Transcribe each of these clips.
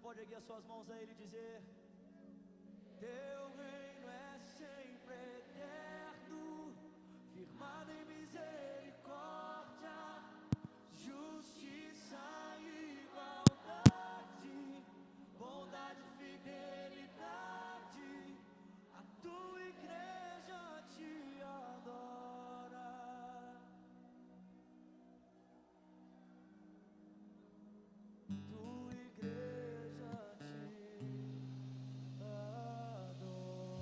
pode erguer as suas mãos a Ele e dizer: Teu reino é sempre eterno, firmado em misericórdia, justiça e igualdade, bondade e fidelidade. A tua igreja te adora. Tua igreja te adora.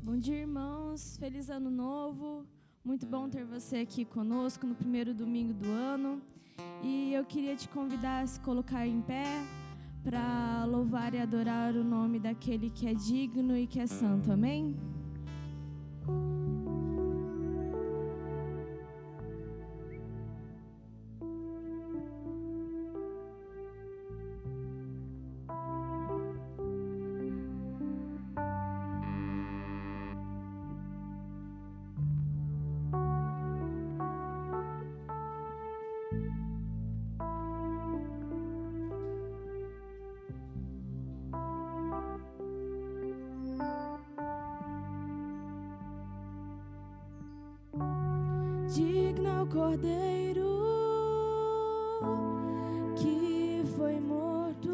Bom dia, irmãos. Feliz ano novo. Muito bom ter você aqui conosco no primeiro domingo do ano. E eu queria te convidar a se colocar em pé para louvar e adorar o nome daquele que é digno e que é santo. Amém? Digno é o Cordeiro que foi morto,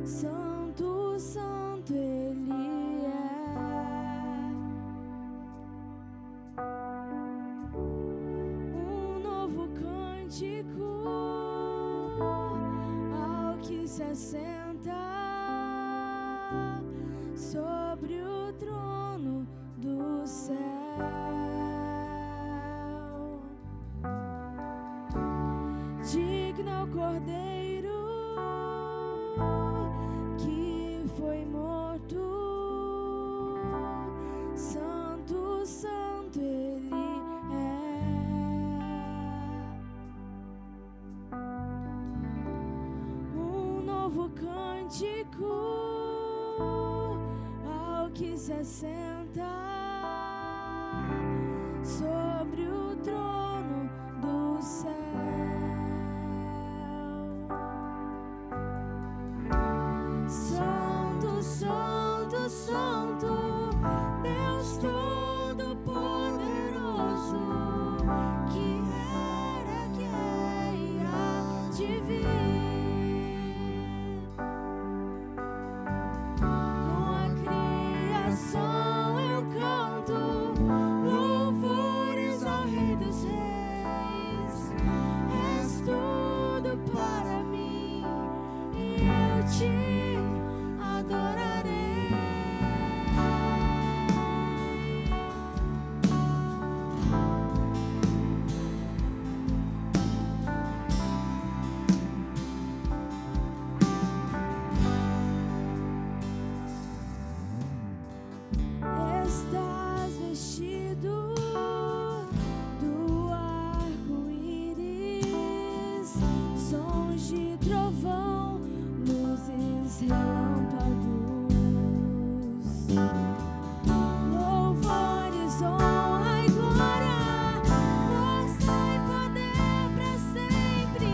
santo, santo Ele é. Um novo cântico ao que se assenta sobre o trono do céu. Digno é o Cordeiro que foi morto, santo, santo Ele é. Um novo cântico ao que se assenta sobre o trono do céu. Santo, santo, santo, Deus Todo-Poderoso, que era, que é e há de vir. Com a criação eu canto louvores ao Rei dos Reis. És tudo para mim e eu te adorarei. Estás vestido do arco-íris, sons de trovão, luzes, relâmpagos. Louvores, honra e glória, força e poder para sempre,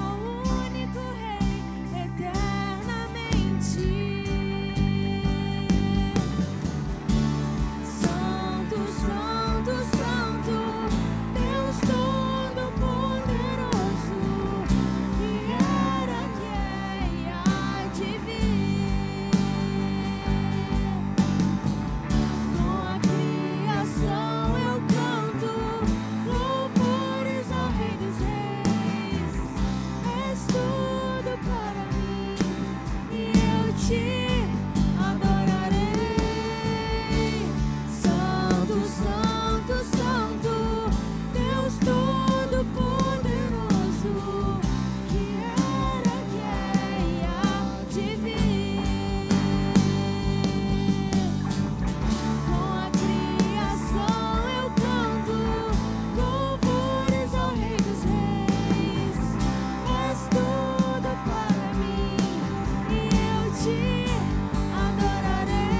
ao único Rei eternamente. Santo, santo, santo, Deus Todo-Poderoso, que era, que é e há de vir. Com a criação eu canto louvores ao Rei dos Reis. És tudo para mim e eu te adorarei. Santo, santo, santo, Deus Todo-Poderoso, que era, que é e há de vir. Com a criação eu canto louvores ao Rei dos Reis. És tudo para mim e eu te adorarei.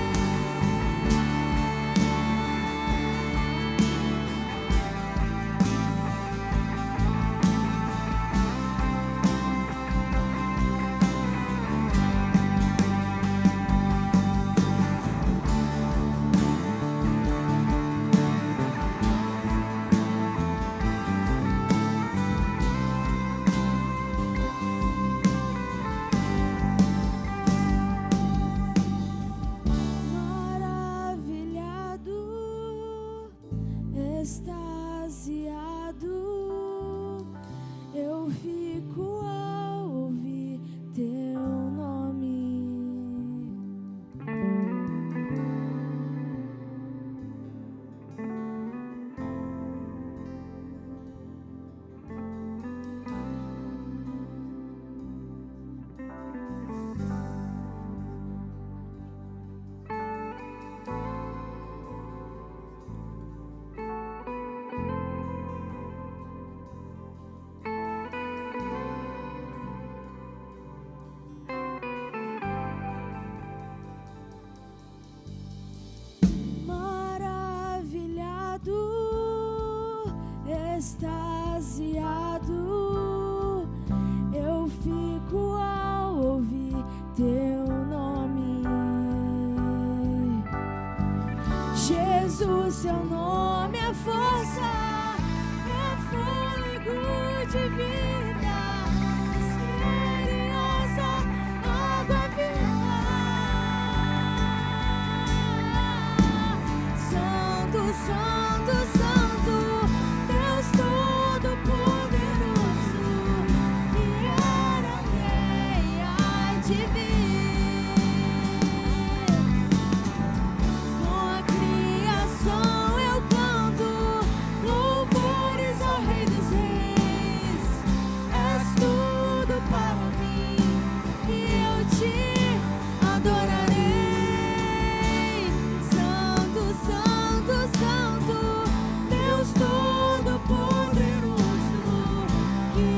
Maravilhado, extasiado, extasiado eu fico ao ouvir teu nome. Jesus, seu nome é força, é fôlego de vida, misteriosa água viva. Santo, Santo, Santo, Deus Todo-Poderoso, que era, quem há de vir. Com a criação eu canto louvores ao Rei dos Reis. És tudo para mim e eu te adorarei. Santo, Santo, Santo, Deus Todo-Poderoso, que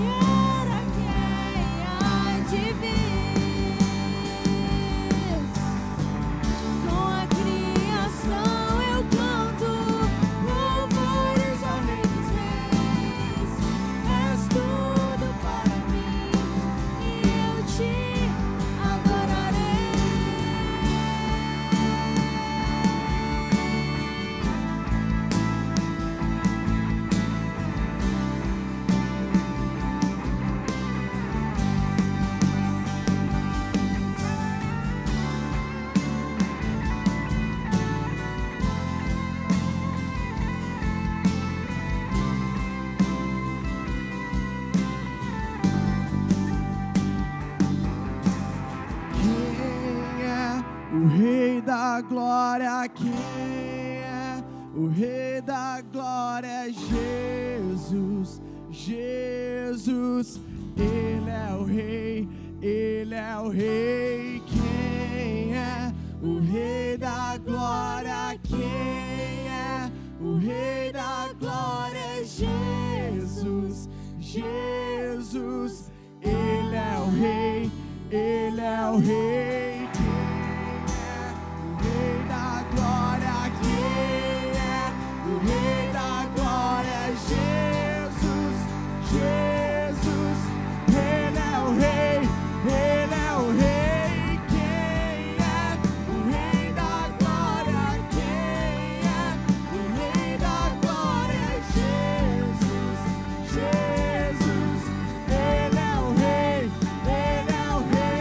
era, quem há de vir. Com a criação eu canto louvores ao Rei dos Reis. És tudo para mim e eu te adorarei. Quem é o Rei da Glória? Quem é o Rei da Glória? É Jesus, Jesus, Ele é o Rei, Ele é o Rei. Quem é o Rei da Glória? Quem é o Rei da Glória? É Jesus, Jesus, Ele é o Rei, Ele é o Rei. Quem é o Rei da Glória? Quem é o Rei da Glória? É Jesus, Jesus, Ele é o Rei, Ele é o Rei. Quem é o Rei da Glória? Quem é o Rei da Glória? É Jesus, Jesus, Ele é o Rei, Ele é o Rei.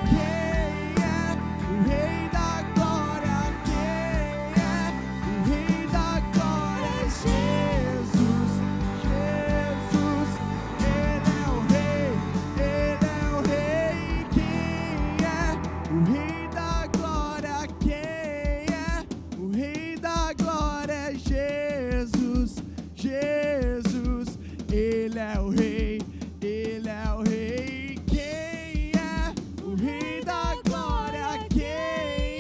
Quem é o Rei da Glória? Quem é o Rei da Glória? É Jesus, Jesus, Ele é o Rei, Ele é o Rei. Quem é o Rei da Glória? Quem é o Rei da Glória? É Jesus, Jesus, Ele é o Rei, Ele é o Rei. Quem é o Rei da Glória? Quem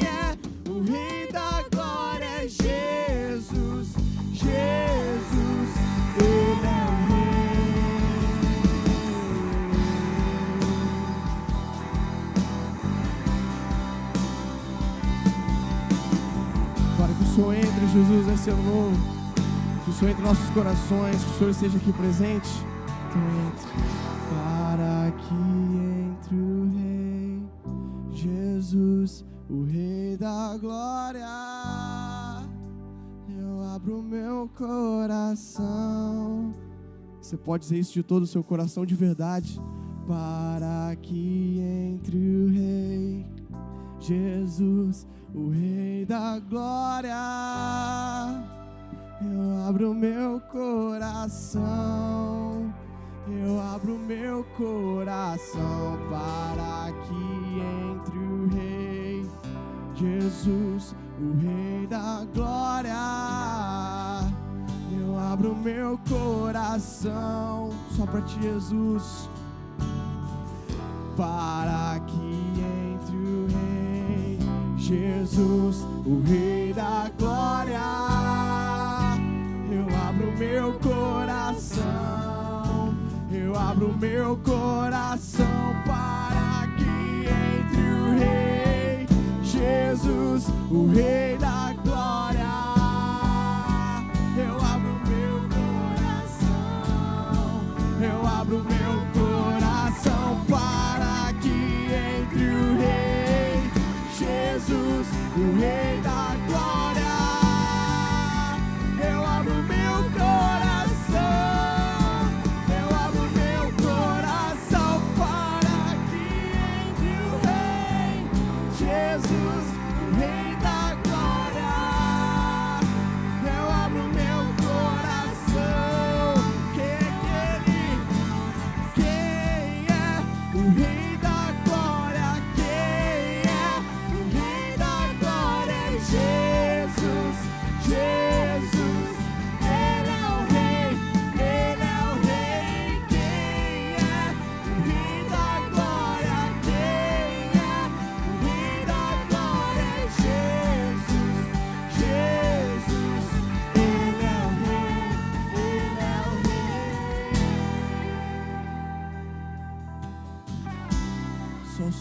é o Rei da Glória? É Jesus, Jesus, Ele é o Rei. Para que o Senhor entre, Jesus, nesse ano novo. Que o Senhor entre em nossos corações, que o Senhor esteja aqui presente. Então entre. Para que entre o Rei, Jesus, o Rei da Glória. Eu abro meu coração. Você pode dizer isso de todo o seu coração, de verdade. Para que entre o Rei, Jesus, o Rei da Glória. Eu abro meu coração, eu abro meu coração para que entre o Rei, Jesus, o Rei da Glória. Eu abro meu coração só para ti, Jesus, para que entre o Rei, Jesus, o Rei da Glória. Eu abro meu coração, eu abro meu coração para que entre o Rei, Jesus, o Rei da Glória. Eu abro meu coração.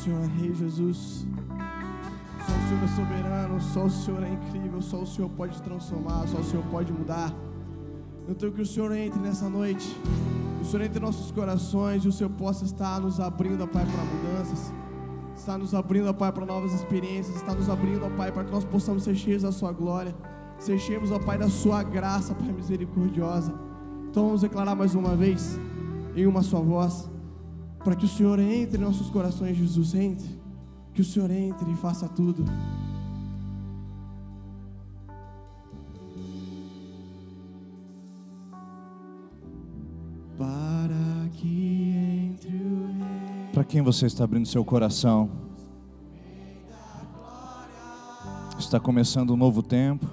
Senhor é Rei, Jesus. Só o Senhor é soberano, só o Senhor é incrível, só o Senhor pode transformar, só o Senhor pode mudar. Então que o Senhor entre nessa noite, que o Senhor entre em nossos corações e o Senhor possa estar nos abrindo, ó Pai, para mudanças, está nos abrindo, ó Pai, para novas experiências, está nos abrindo, ó Pai, para que nós possamos ser cheios da Sua glória, ser cheios, ó Pai, da Sua graça, Pai misericordiosa. Então vamos declarar mais uma vez, em uma só voz, para que o Senhor entre em nossos corações. Jesus, entre, que o Senhor entre e faça tudo. Para que entre o Rei. Para quem você está abrindo seu coração? Está começando um novo tempo,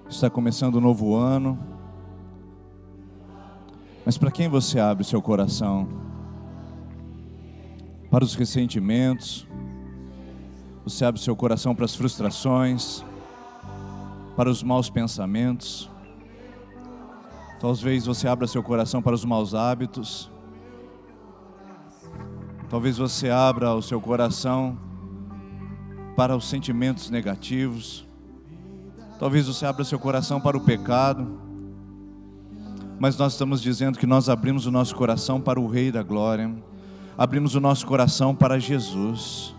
está começando um novo ano. Mas para quem você abre seu coração? Para os ressentimentos? Você abre seu coração para as frustrações, para os maus pensamentos? Talvez você abra seu coração para os maus hábitos. Talvez você abra o seu coração para os sentimentos negativos. Talvez você abra seu coração para o pecado. Mas nós estamos dizendo que nós abrimos o nosso coração para o Rei da Glória. Abrimos o nosso coração para Jesus.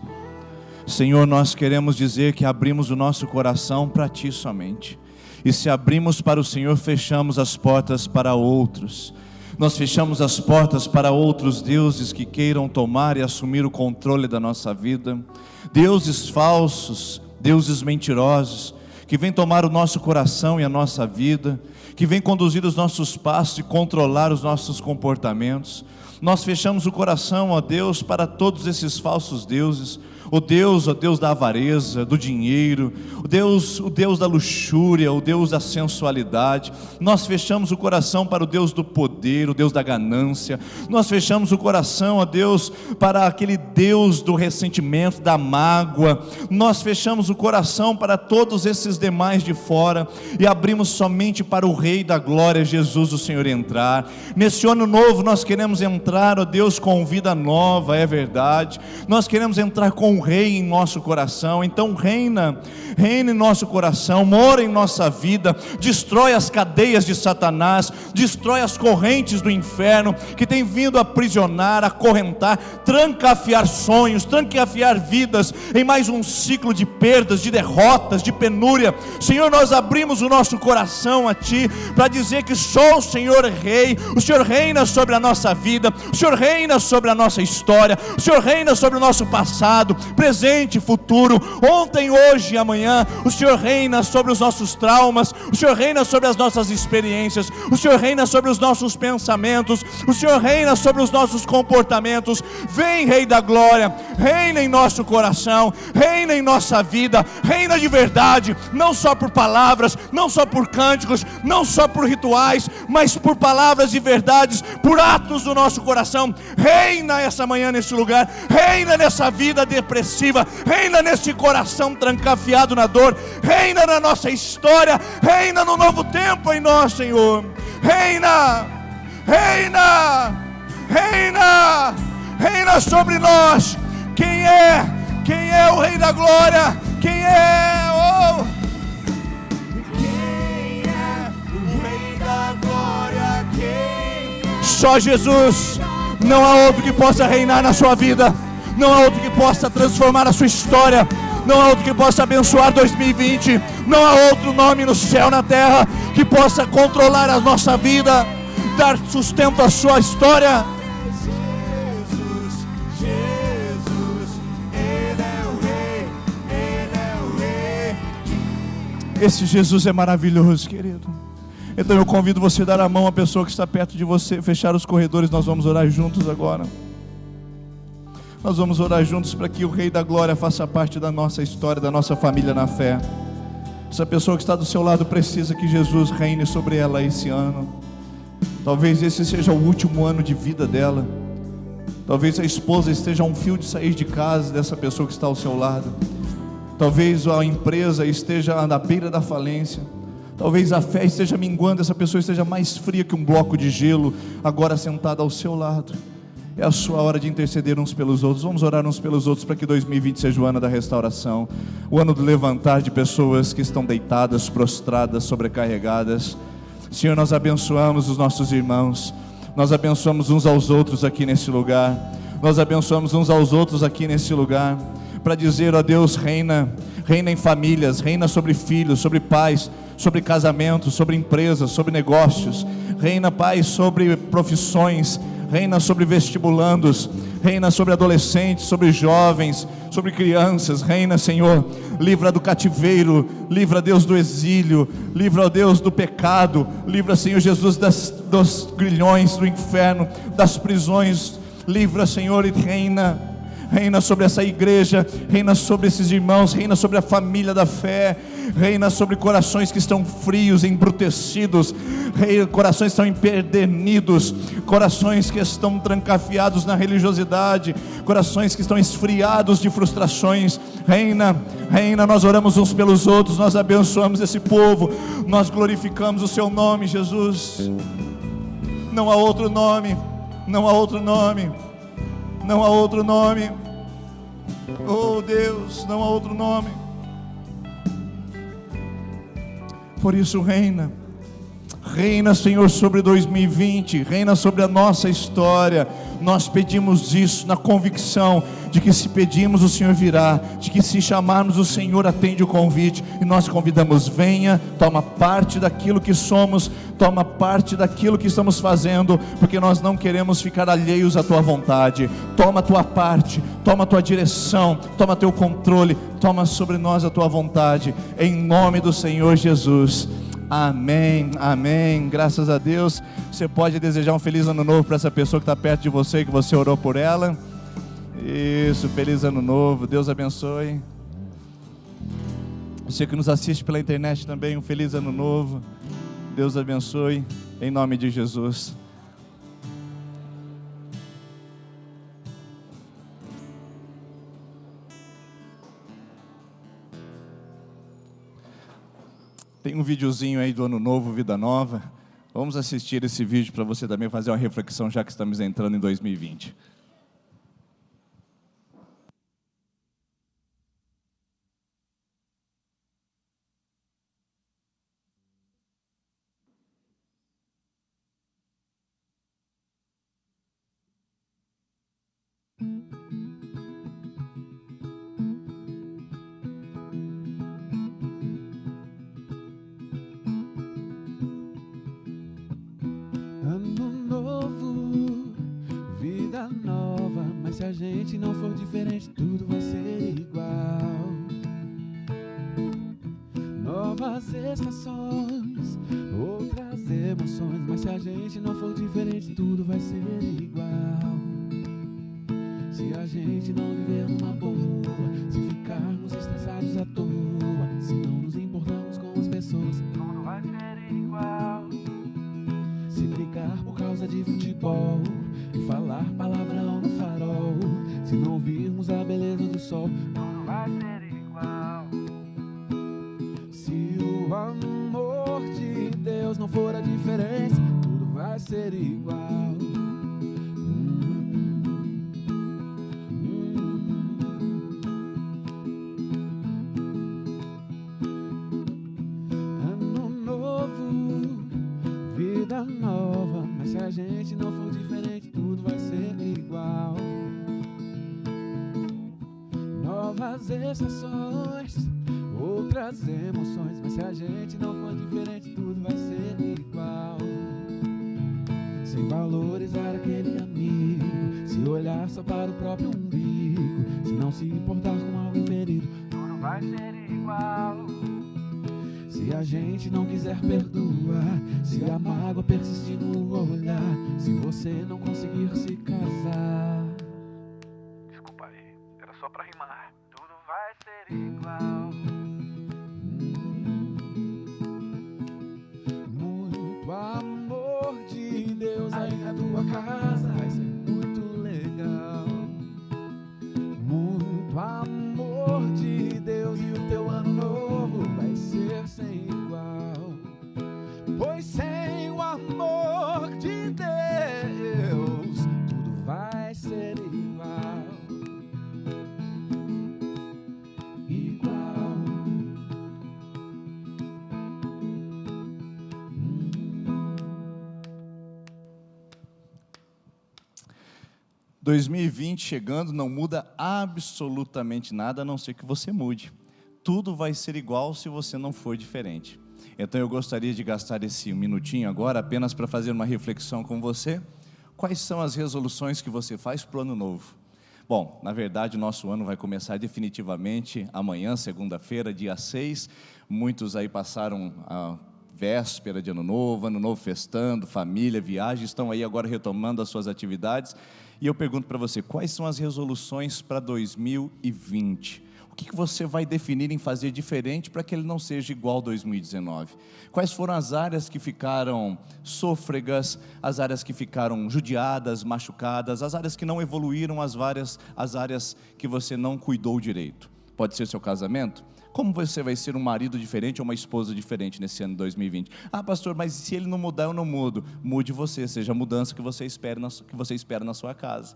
Senhor, nós queremos dizer que abrimos o nosso coração para Ti somente. E se abrimos para o Senhor, fechamos as portas para outros. Nós fechamos as portas para outros deuses que queiram tomar e assumir o controle da nossa vida. Deuses falsos, deuses mentirosos, que vêm tomar o nosso coração e a nossa vida, que vêm conduzir os nossos passos e controlar os nossos comportamentos. Nós fechamos o coração, ó Deus, para todos esses falsos deuses. O Deus, ó Deus da avareza, do dinheiro, o Deus da luxúria, o Deus da sensualidade. Nós fechamos o coração para o Deus do poder, o Deus da ganância. Nós fechamos o coração, ó Deus, para aquele Deus do ressentimento, da mágoa. Nós fechamos o coração para todos esses demais de fora e abrimos somente para o Rei da Glória, Jesus, o Senhor, entrar. Nesse ano novo nós queremos entrar, ó Deus, com vida nova, é verdade. Nós queremos entrar com o Rei em nosso coração. Então reina em nosso coração, mora em nossa vida, destrói as cadeias de Satanás, destrói as correntes do inferno que tem vindo a aprisionar, acorrentar, trancafiar sonhos, trancafiar vidas em mais um ciclo de perdas, de derrotas, de penúria. Senhor, nós abrimos o nosso coração a Ti para dizer que só o Senhor é Rei. O Senhor reina sobre a nossa vida, o Senhor reina sobre a nossa história, o Senhor reina sobre o nosso passado, presente e futuro, ontem, hoje e amanhã. O Senhor reina sobre os nossos traumas, o Senhor reina sobre as nossas experiências, o Senhor reina sobre os nossos pensamentos, o Senhor reina sobre os nossos comportamentos. Vem, Rei da Glória, reina em nosso coração, reina em nossa vida, reina de verdade, não só por palavras, não só por cânticos, não só por rituais, mas por palavras e verdades, por atos do nosso coração. Reina essa manhã nesse lugar, reina nessa vida depressiva, reina nesse coração trancafiado na dor, reina na nossa história, reina no novo tempo em nós, Senhor. Reina, reina, reina, reina sobre nós. Quem é o Rei da Glória? Quem é o Rei da Glória? Só Jesus. Não há outro que possa reinar na sua vida, não há outro que possa transformar a sua história, não há outro que possa abençoar 2020, não há outro nome no céu, na terra, que possa controlar a nossa vida, dar sustento à sua história. Jesus, Ele é o Rei, Ele é o Rei. Esse Jesus é maravilhoso, querido. Então eu convido você a dar a mão à pessoa que está perto de você, fechar os corredores. Nós vamos orar juntos agora. Nós vamos orar juntos para que o Rei da Glória faça parte da nossa história, da nossa família na fé. Essa pessoa que está do seu lado precisa que Jesus reine sobre ela esse ano. Talvez esse seja o último ano de vida dela. Talvez a esposa esteja a um fio de sair de casa dessa pessoa que está ao seu lado. Talvez a empresa esteja na beira da falência. Talvez a fé esteja minguando, essa pessoa esteja mais fria que um bloco de gelo, agora sentada ao seu lado. É a sua hora de interceder uns pelos outros. Vamos orar uns pelos outros para que 2020 seja o ano da restauração, o ano do levantar de pessoas que estão deitadas, prostradas, sobrecarregadas. Senhor, nós abençoamos os nossos irmãos, nós abençoamos uns aos outros aqui nesse lugar, nós abençoamos uns aos outros aqui nesse lugar, para dizer, ó Deus, reina em famílias, reina sobre filhos, sobre pais, sobre casamentos, sobre empresas, sobre negócios, reina, Pai, sobre profissões, reina sobre vestibulandos, reina sobre adolescentes, sobre jovens, sobre crianças, reina, Senhor, livra do cativeiro, livra, Deus, do exílio, livra, ó Deus, do pecado, livra, Senhor Jesus, dos grilhões do inferno, das prisões, livra, Senhor, e reina sobre essa igreja, reina sobre esses irmãos, reina sobre a família da fé, reina sobre corações que estão frios, embrutecidos, corações que estão empedernidos, corações que estão trancafiados na religiosidade, corações que estão esfriados de frustrações. Reina, nós oramos uns pelos outros, nós abençoamos esse povo, nós glorificamos o seu nome, Jesus. Não há outro nome, não há outro nome, não há outro nome, oh Deus, não há outro nome. Por isso reina, Senhor, sobre 2020, reina sobre a nossa história. Nós pedimos isso na convicção de que se pedimos o Senhor virá, de que se chamarmos o Senhor atende o convite, e nós convidamos, venha, toma parte daquilo que somos, toma parte daquilo que estamos fazendo, porque nós não queremos ficar alheios à tua vontade. Toma a tua parte, toma a tua direção, toma teu controle, toma sobre nós a tua vontade, em nome do Senhor Jesus. Amém, amém, graças a Deus. Você pode desejar um feliz ano novo para essa pessoa que está perto de você, que você orou por ela. Isso, feliz ano novo, Deus abençoe. Você que nos assiste pela internet também, um feliz ano novo, Deus abençoe, em nome de Jesus. Tem um videozinho aí do Ano Novo, Vida Nova. Vamos assistir esse vídeo para você também fazer uma reflexão, já que estamos entrando em 2020. Se a gente não for diferente, tudo vai ser igual. Novas estações, outras emoções. Mas se a gente não for diferente, tudo vai ser igual. Se a gente não viver numa boa, se ficarmos estressados à toa, se não nos importamos com as pessoas, tudo vai ser igual. Se brigar por causa de futebol e falar palavrão no farol, se não virmos a beleza do sol, tudo vai ser igual. Se o amor de Deus não for a diferença, tudo vai ser igual. Ano novo, vida nova, mas se a gente não for diferente, tudo vai ser igual. Novas estações, outras emoções, mas se a gente não for diferente, tudo vai ser igual. Sem valorizar aquele amigo, se olhar só para o próprio umbigo, se não se importar com alguém ferido, tudo vai ser igual. Se a gente não quiser perdoar, se a mágoa persistir no olhar, se você não conseguir se casar, desculpa aí, era só pra rimar, tudo vai ser igual. Muito amor de Deus aí na tua casa, vai ser muito legal. Muito amor de Deus e o teu ano novo vai ser sem igual. Pois sem o amor de Deus, tudo vai 2020 chegando não muda absolutamente nada, a não ser que você mude. Tudo vai ser igual se você não for diferente. Então eu gostaria de gastar esse minutinho agora apenas para fazer uma reflexão com você. Quais são as resoluções que você faz para o ano novo? Bom, na verdade o nosso ano vai começar definitivamente amanhã, segunda-feira, dia 6. Muitos aí passaram a véspera de ano novo festando, família, viagem, estão aí agora retomando as suas atividades. E eu pergunto para você, quais são as resoluções para 2020? O que você vai definir em fazer diferente para que ele não seja igual a 2019? Quais foram as áreas que ficaram sôfregas, as áreas que ficaram judiadas, machucadas, as áreas que não evoluíram, as áreas que você não cuidou direito? Pode ser seu casamento? Como você vai ser um marido diferente ou uma esposa diferente nesse ano de 2020? Ah, pastor, mas se ele não mudar, eu não mudo. Mude você, seja a mudança que você espera na sua casa.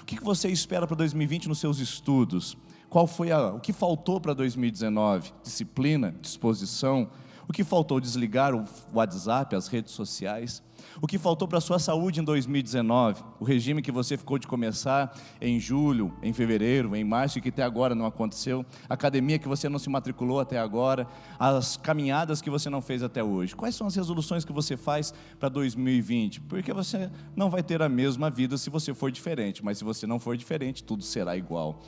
O que você espera para 2020 nos seus estudos? O que faltou para 2019? Disciplina, disposição. O que faltou? Desligar o WhatsApp, as redes sociais. O que faltou para a sua saúde em 2019? O regime que você ficou de começar em julho, em fevereiro, em março e que até agora não aconteceu. A academia que você não se matriculou até agora. As caminhadas que você não fez até hoje. Quais são as resoluções que você faz para 2020? Porque você não vai ter a mesma vida se você for diferente. Mas se você não for diferente, tudo será igual.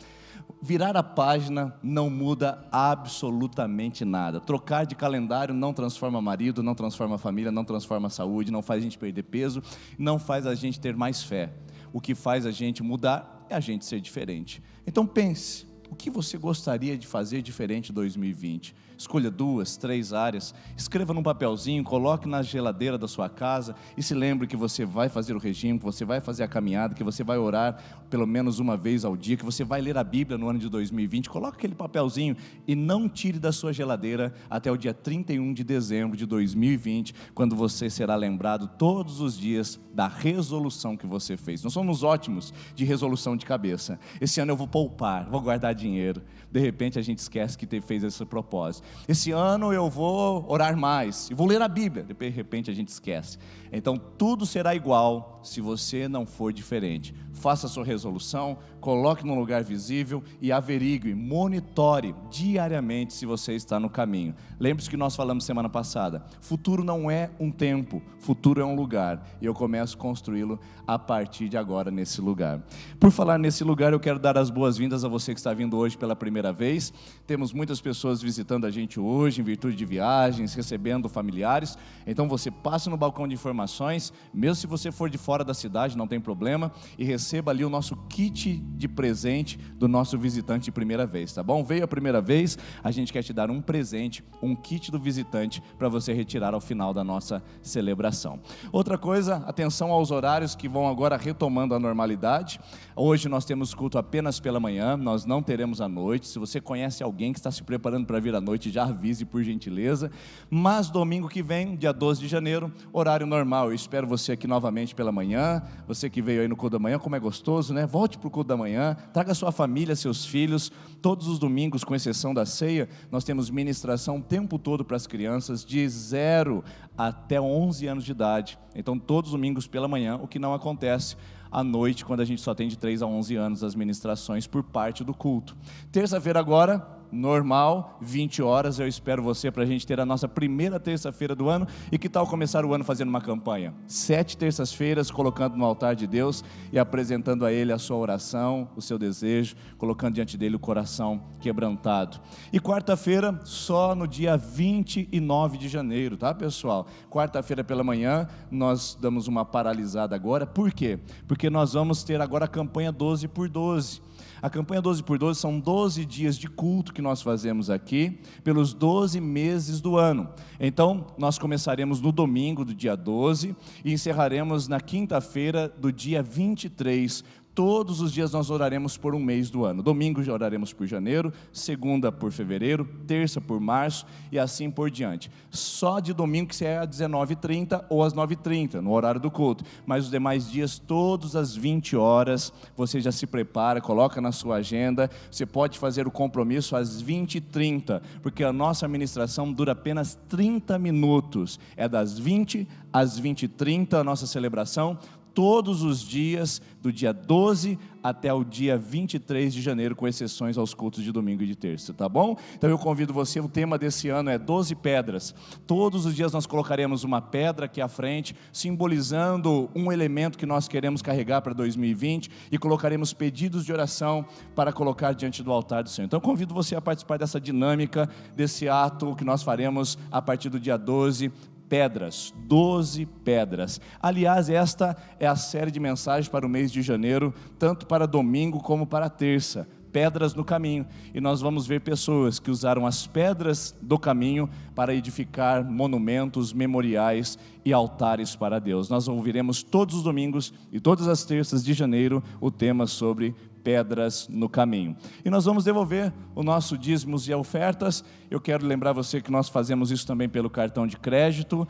Virar a página não muda absolutamente nada. Trocar de calendário não transforma marido, não transforma família, não transforma saúde, não faz a gente perder peso, não faz a gente ter mais fé. O que faz a gente mudar é a gente ser diferente. Então pense, o que você gostaria de fazer diferente em 2020? Escolha 2, 3 áreas, escreva num papelzinho, coloque na geladeira da sua casa e se lembre que você vai fazer o regime, que você vai fazer a caminhada, que você vai orar pelo menos uma vez ao dia, que você vai ler a Bíblia no ano de 2020, coloque aquele papelzinho e não tire da sua geladeira até o dia 31 de dezembro de 2020, quando você será lembrado todos os dias da resolução que você fez. Nós somos ótimos de resolução de cabeça. Esse ano eu vou poupar, vou guardar dinheiro. De repente a gente esquece que fez esse propósito. Esse ano eu vou orar mais e vou ler a Bíblia. De repente a gente esquece. Então tudo será igual se você não for diferente. Faça a sua resolução, coloque num lugar visível e averigue, monitore diariamente se você está no caminho. Lembre-se que nós falamos semana passada, futuro não é um tempo, futuro é um lugar, e eu começo a construí-lo a partir de agora nesse lugar. Por falar nesse lugar, eu quero dar as boas-vindas a você que está vindo hoje pela primeira vez. Temos muitas pessoas visitando a gente hoje, em virtude de viagens, recebendo familiares. Então você passa no balcão de informações, mesmo se você for de fora da cidade, não tem problema, e receba ali o nosso kit de presente do nosso visitante de primeira vez, tá bom? Veio a primeira vez, a gente quer te dar um presente, um kit do visitante para você retirar ao final da nossa celebração. Outra coisa, atenção aos horários que vão agora retomando a normalidade. Hoje nós temos culto apenas pela manhã, nós não teremos à noite. Se você conhece alguém que está se preparando para vir à noite, já avise por gentileza. Mas domingo que vem, dia 12 de janeiro, horário normal. Eu espero você aqui novamente pela manhã. Você que veio aí no culto da manhã, como é gostoso, né? Volte para o culto da manhã, traga sua família, seus filhos. Todos os domingos, com exceção da ceia, nós temos ministração o tempo todo para as crianças de 0 até 11 anos de idade. Então todos os domingos pela manhã, o que não acontece à noite, quando a gente só tem de 3 a 11 anos as ministrações por parte do culto. Terça-feira agora, normal, 20 horas, eu espero você para a gente ter a nossa primeira terça-feira do ano. E que tal começar o ano fazendo uma campanha? 7 terças-feiras, colocando no altar de Deus e apresentando a Ele a sua oração, o seu desejo, colocando diante dEle o coração quebrantado. E quarta-feira, só no dia 29 de janeiro, tá, pessoal? Quarta-feira pela manhã, nós damos uma paralisada agora. Por quê? Porque nós vamos ter agora a campanha 12 por 12. A campanha 12 por 12 são 12 dias de culto que nós fazemos aqui, pelos 12 meses do ano. Então, nós começaremos no domingo do dia 12 e encerraremos na quinta-feira do dia 23. Todos os dias nós oraremos por um mês do ano. Domingo já oraremos por janeiro, segunda por fevereiro, terça por março e assim por diante. Só de domingo que é às 19h30 ou às 9h30, no horário do culto. Mas os demais dias, todos às 20 horas, você já se prepara, coloca na sua agenda. Você pode fazer o compromisso às 20h30, porque a nossa ministração dura apenas 30 minutos. É das 20 às 20h30 a nossa celebração. todos os dias, do dia 12 até o dia 23 de janeiro, com exceções aos cultos de domingo e de terça, tá bom? Então eu convido você, o tema desse ano é 12 pedras. Todos os dias nós colocaremos uma pedra aqui à frente, simbolizando um elemento que nós queremos carregar para 2020, e colocaremos pedidos de oração para colocar diante do altar do Senhor. Então eu convido você a participar dessa dinâmica, desse ato que nós faremos a partir do dia 12, pedras, 12 pedras. Aliás, esta é a série de mensagens para o mês de janeiro, tanto para domingo como para terça. Pedras no caminho, e nós vamos ver pessoas que usaram as pedras do caminho para edificar monumentos, memoriais e altares para Deus. Nós ouviremos todos os domingos e todas as terças de janeiro o tema sobre pedras no caminho. E nós vamos devolver o nosso dízimos e ofertas. Eu quero lembrar você que nós fazemos isso também pelo cartão de crédito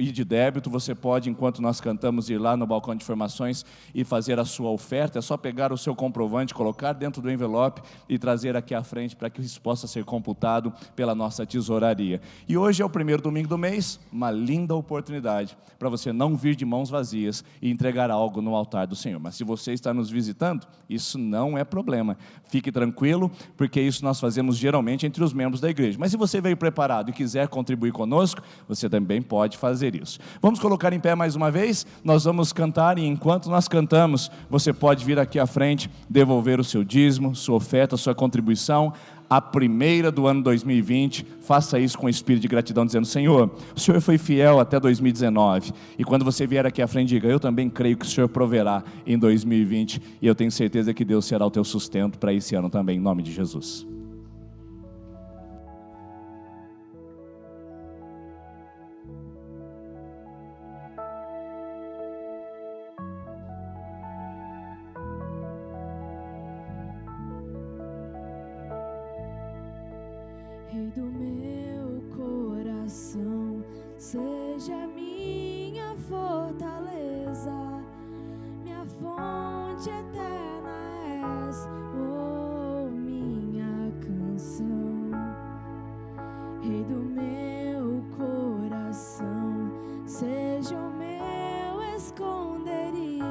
e de débito. Você pode, enquanto nós cantamos, ir lá no balcão de informações e fazer a sua oferta. É só pegar o seu comprovante, colocar dentro do envelope e trazer aqui à frente para que isso possa ser computado pela nossa tesouraria. E hoje é o primeiro domingo do mês, uma linda oportunidade para você não vir de mãos vazias e entregar algo no altar do Senhor. Mas se você está nos visitando, isso não é problema, fique tranquilo, porque isso nós fazemos geralmente entre os membros da igreja. Mas se você veio preparado e quiser contribuir conosco, você também pode fazer isso. Vamos colocar em pé mais uma vez, nós vamos cantar, e enquanto nós cantamos, você pode vir aqui à frente, devolver o seu dízimo, sua oferta, sua contribuição, a primeira do ano 2020, faça isso com espírito de gratidão, dizendo: Senhor, o Senhor foi fiel até 2019, e quando você vier aqui à frente, diga: eu também creio que o Senhor proverá em 2020, e eu tenho certeza que Deus será o teu sustento para esse ano também, em nome de Jesus. Rei do meu coração, seja minha fortaleza, minha fonte eterna és, oh, minha canção. Rei do meu coração, seja o meu esconderijo,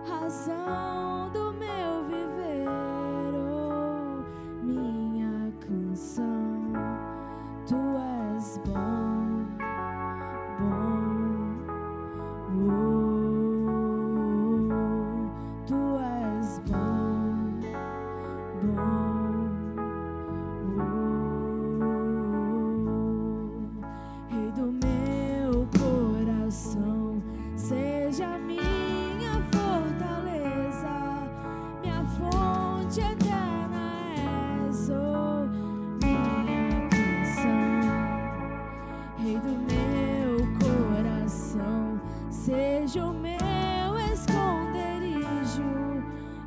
razão do meu viver, oh, minha canção. Tu és bom, bom, tu és bom, bom, Rei do meu coração, seja minha fortaleza, minha fonte eterna és, oh, minha canção. Rei do meu coração, seja o meu esconderijo,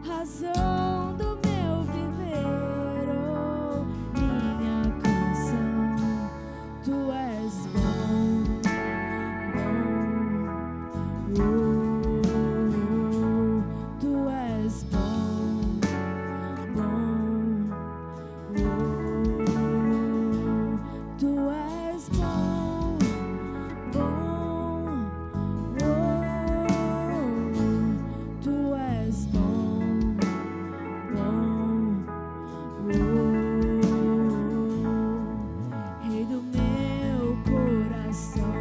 razão do meu viver, oh, minha canção. Tu és bom, bom, tu és bom, bom, tu és bom, bom, tu és bom, bom, Rei do meu coração,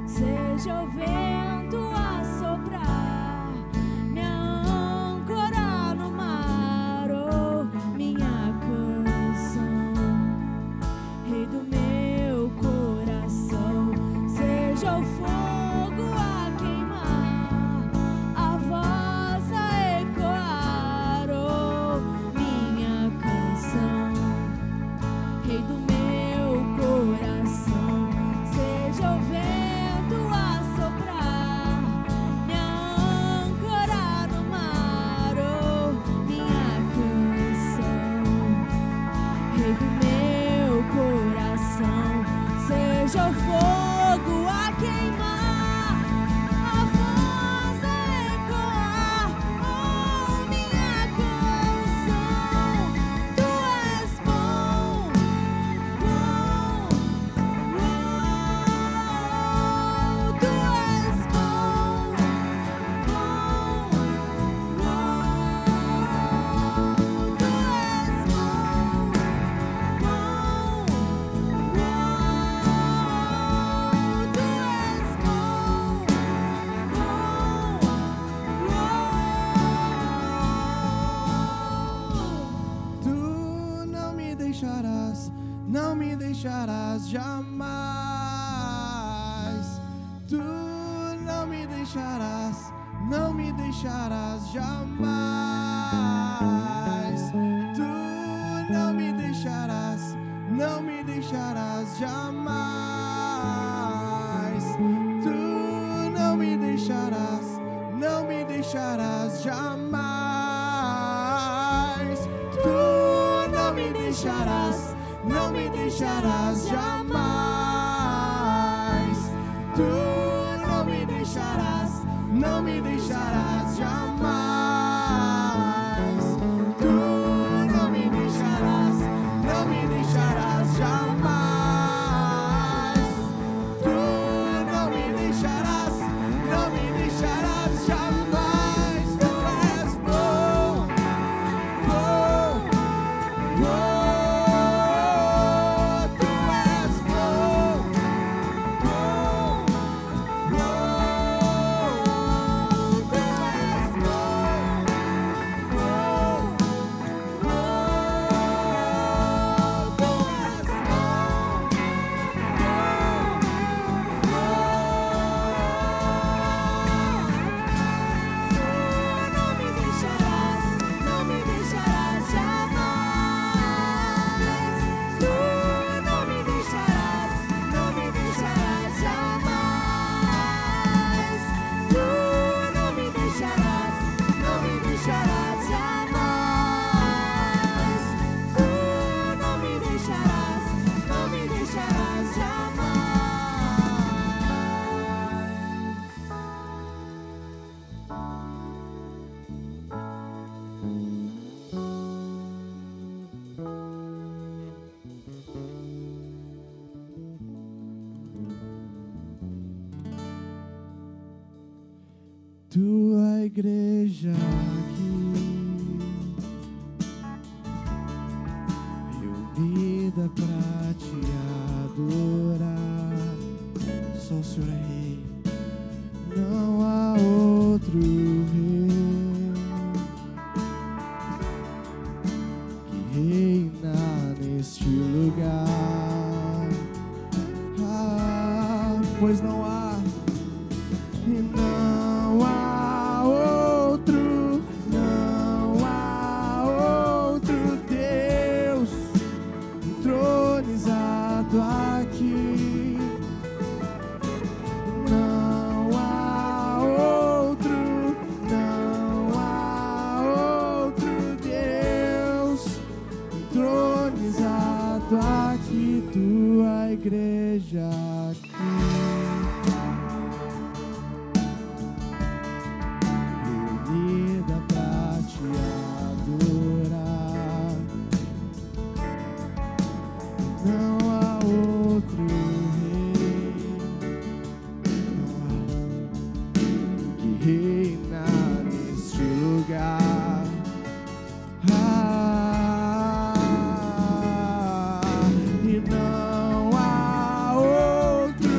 seja o vento a soprar, minha âncora no mar, oh, minha canção. Rei do meu coração, seja o fogo a queimar, a voz a ecoar, oh, minha canção. Rei do meu coração, seja o vento a soprar, minha âncora no mar, oh, minha canção. Rei do meu coração, seja o fogo a queimar, a voz a ecoar, oh, minha canção. Tu és bom, bom, tu és bom, deixarás, não me deixarás jamais. Tu não me deixarás, não me deixarás jamais. Tu não me deixarás, não me deixarás jamais. Tu não me deixarás, não me deixarás jamais. Tu não me deixarás, não me deixarás jamais. Tu não me deixarás, não me deixarás jamais. Tu não me deixarás, não me deixarás jamais. Tu és bom, bom, bom. Tu és bom, bom, bom. Tu és bom, bom, bom. Tu és não me deixarás, não me deixarás jamais. Tu não me deixarás, não me deixarás jamais. Tu não me deixarás, não me deixarás jamais. Tu não me deixarás, não me deixarás jamais. Tua igreja aqui, reunida pra te adorar. Só o Senhor é rei, não há outro rei que reina neste lugar. Pois não há, e não há outro, não há outro Deus entronizado aqui. Não há outro, não há outro Deus entronizado aqui. Tua igreja aqui, reunida pra te adorar. Não há outro rei, não há que reina neste lugar. E não há outro,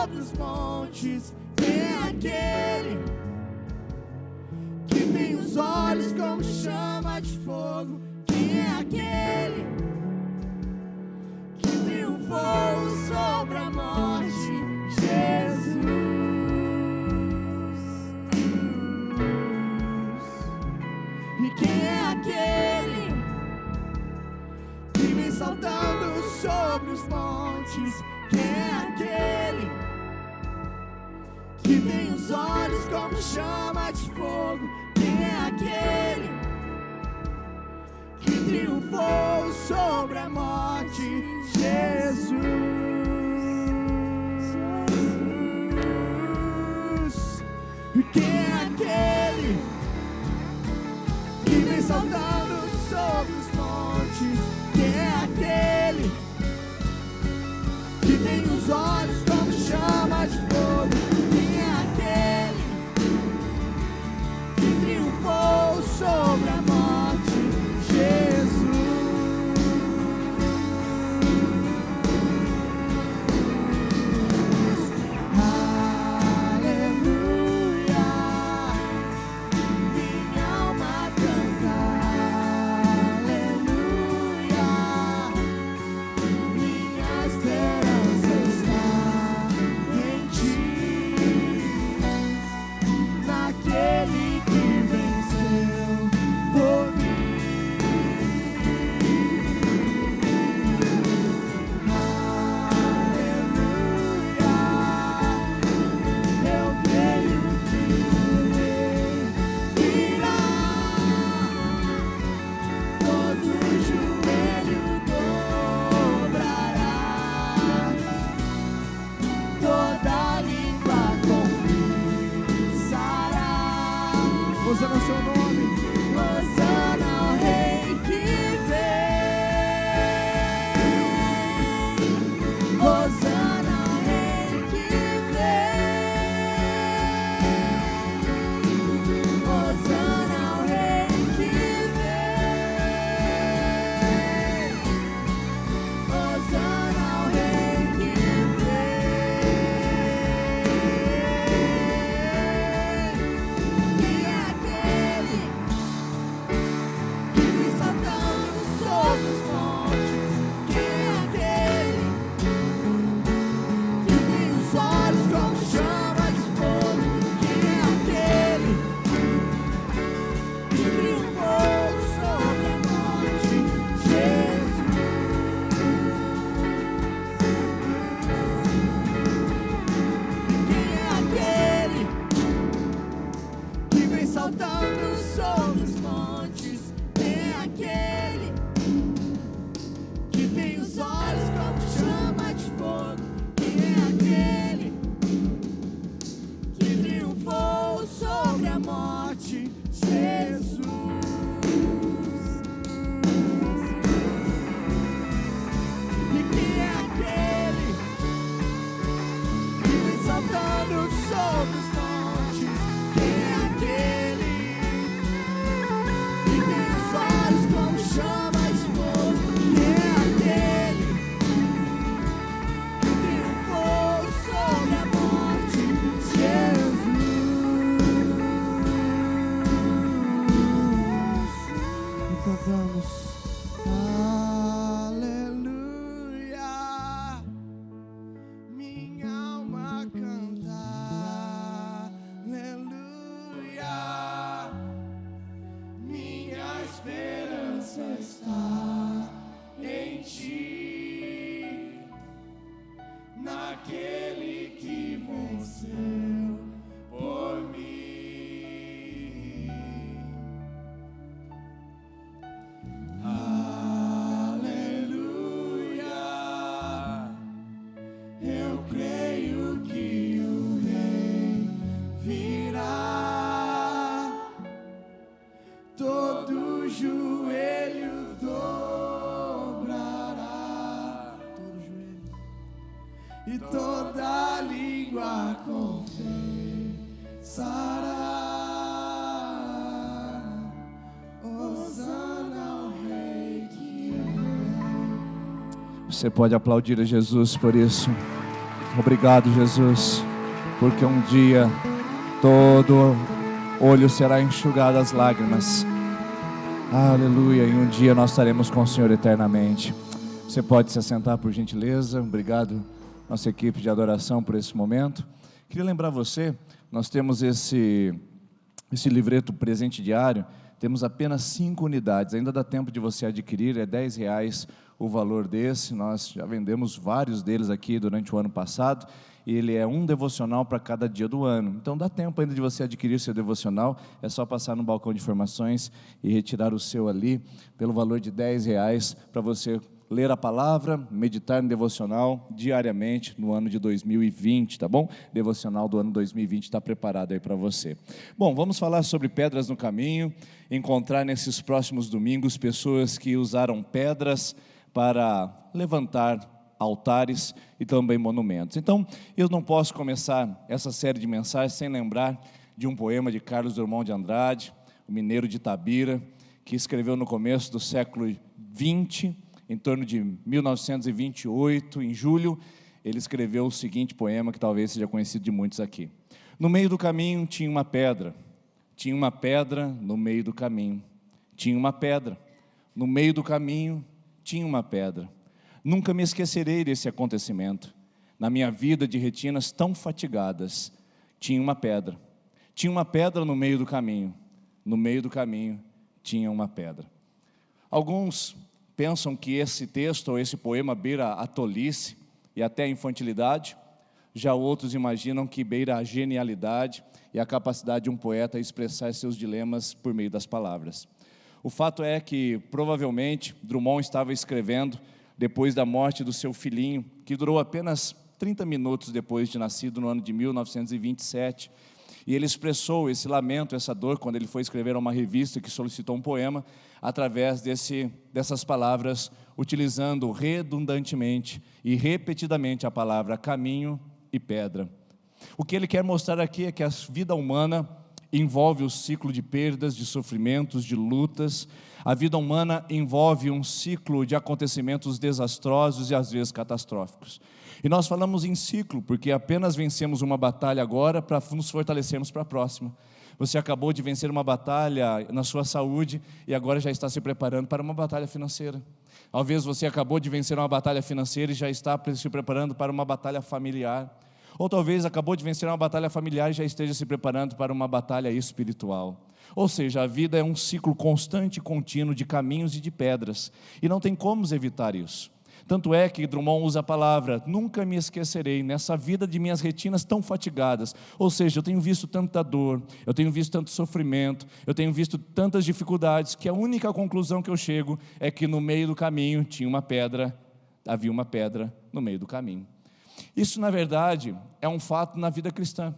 sobre os montes. Quem é aquele que tem os olhos como chama de fogo? Quem é aquele que triunfou sobre a morte? Jesus. E quem é aquele que vem saltando sobre os montes? Quem é aquele que tem os olhos como chama de fogo? Quem é aquele que triunfou sobre a morte? Jesus. E quem é aquele que vem saltando sobre os montes? Quem é aquele que tem os olhos como chama de fogo? Quem é aquele que triunfou sobre a morte? Jesus. Aleluia, minha alma canta. Aleluia, minha esperança está em ti, naquele que venceu por mim. Aleluia, eu creio que Ele virá, todo joelho dobrará, toda língua confessará. Hosana é o seu nome. Hosana ao Rei que vem. Hosana ao Rei que vem. Hosana ao Rei que vem. Hosana ao Rei que vem. Quem é aquele que vem saltando sobre os montes? Quem é aquele que tem os olhos como chama de fogo? Quem é aquele que triunfou sobre a morte? Jesus. Quem é aquele que vem saltando sobre os montes? Quem é aquele que tem os olhos como chama de fogo? Quem é aquele que triunfou sobre a morte? Jesus. E quem é aquele que vem saltando sobre os montes? Quem é aquele que tem os olhos como chama de fogo? Quem é aquele que triunfou sobre a morte? Jesus. E cantamos aleluia, minha alma canta. Aleluia, minha esperança está em ti, naquele que venceu por mim. Aleluia, eu creio que o Rei virá, todo joelho dobrará, todo joelho, e toda língua confessará. Hosana ao Rei que vem. Você pode aplaudir a Jesus por isso. Obrigado, Jesus, porque um dia todo olho será enxugado as lágrimas. Aleluia, e um dia nós estaremos com o Senhor eternamente. Você pode se assentar, por gentileza. Obrigado, nossa equipe de adoração, por esse momento. Queria lembrar você, nós temos esse livreto presente diário. Temos apenas 5 unidades, ainda dá tempo de você adquirir, é R$10 o valor desse. Nós já vendemos vários deles aqui durante o ano passado, e ele é um devocional para cada dia do ano. Então dá tempo ainda de você adquirir seu devocional, é só passar no balcão de informações e retirar o seu ali, pelo valor de R$10, para você ler a palavra, meditar no devocional diariamente no ano de 2020, tá bom? Devocional do ano 2020 está preparado aí para você. Bom, vamos falar sobre pedras no caminho, encontrar nesses próximos domingos pessoas que usaram pedras para levantar altares e também monumentos. Então, eu não posso começar essa série de mensagens sem lembrar de um poema de Carlos Drummond de Andrade, o mineiro de Itabira, que escreveu no começo do século XX, em torno de 1928, em julho, ele escreveu o seguinte poema, que talvez seja conhecido de muitos aqui. No meio do caminho tinha uma pedra no meio do caminho, tinha uma pedra, no meio do caminho tinha uma pedra. Nunca me esquecerei desse acontecimento. Na minha vida de retinas tão fatigadas, tinha uma pedra no meio do caminho tinha uma pedra. Alguns pensam que esse texto ou esse poema beira a tolice e até a infantilidade, já outros imaginam que beira a genialidade e a capacidade de um poeta expressar seus dilemas por meio das palavras. O fato é que, provavelmente, Drummond estava escrevendo depois da morte do seu filhinho, que durou apenas 30 minutos depois de nascido, no ano de 1927, e ele expressou esse lamento, essa dor, quando ele foi escrever a uma revista que solicitou um poema, através dessas palavras, utilizando redundantemente e repetidamente a palavra caminho e pedra. O que ele quer mostrar aqui é que a vida humana envolve o ciclo de perdas, de sofrimentos, de lutas. A vida humana envolve um ciclo de acontecimentos desastrosos e às vezes catastróficos. E nós falamos em ciclo porque apenas vencemos uma batalha agora para nos fortalecermos para a próxima. Você acabou de vencer uma batalha na sua saúde e agora já está se preparando para uma batalha financeira. Talvez você acabou de vencer uma batalha financeira e já está se preparando para uma batalha familiar. Ou talvez acabou de vencer uma batalha familiar e já esteja se preparando para uma batalha espiritual. Ou seja, a vida é um ciclo constante e contínuo de caminhos e de pedras, e não tem como evitar isso. Tanto é que Drummond usa a palavra, nunca me esquecerei, nessa vida de minhas retinas tão fatigadas. Ou seja, eu tenho visto tanta dor, eu tenho visto tanto sofrimento, eu tenho visto tantas dificuldades, que a única conclusão que eu chego é que no meio do caminho tinha uma pedra, havia uma pedra no meio do caminho. Isso, na verdade, é um fato na vida cristã.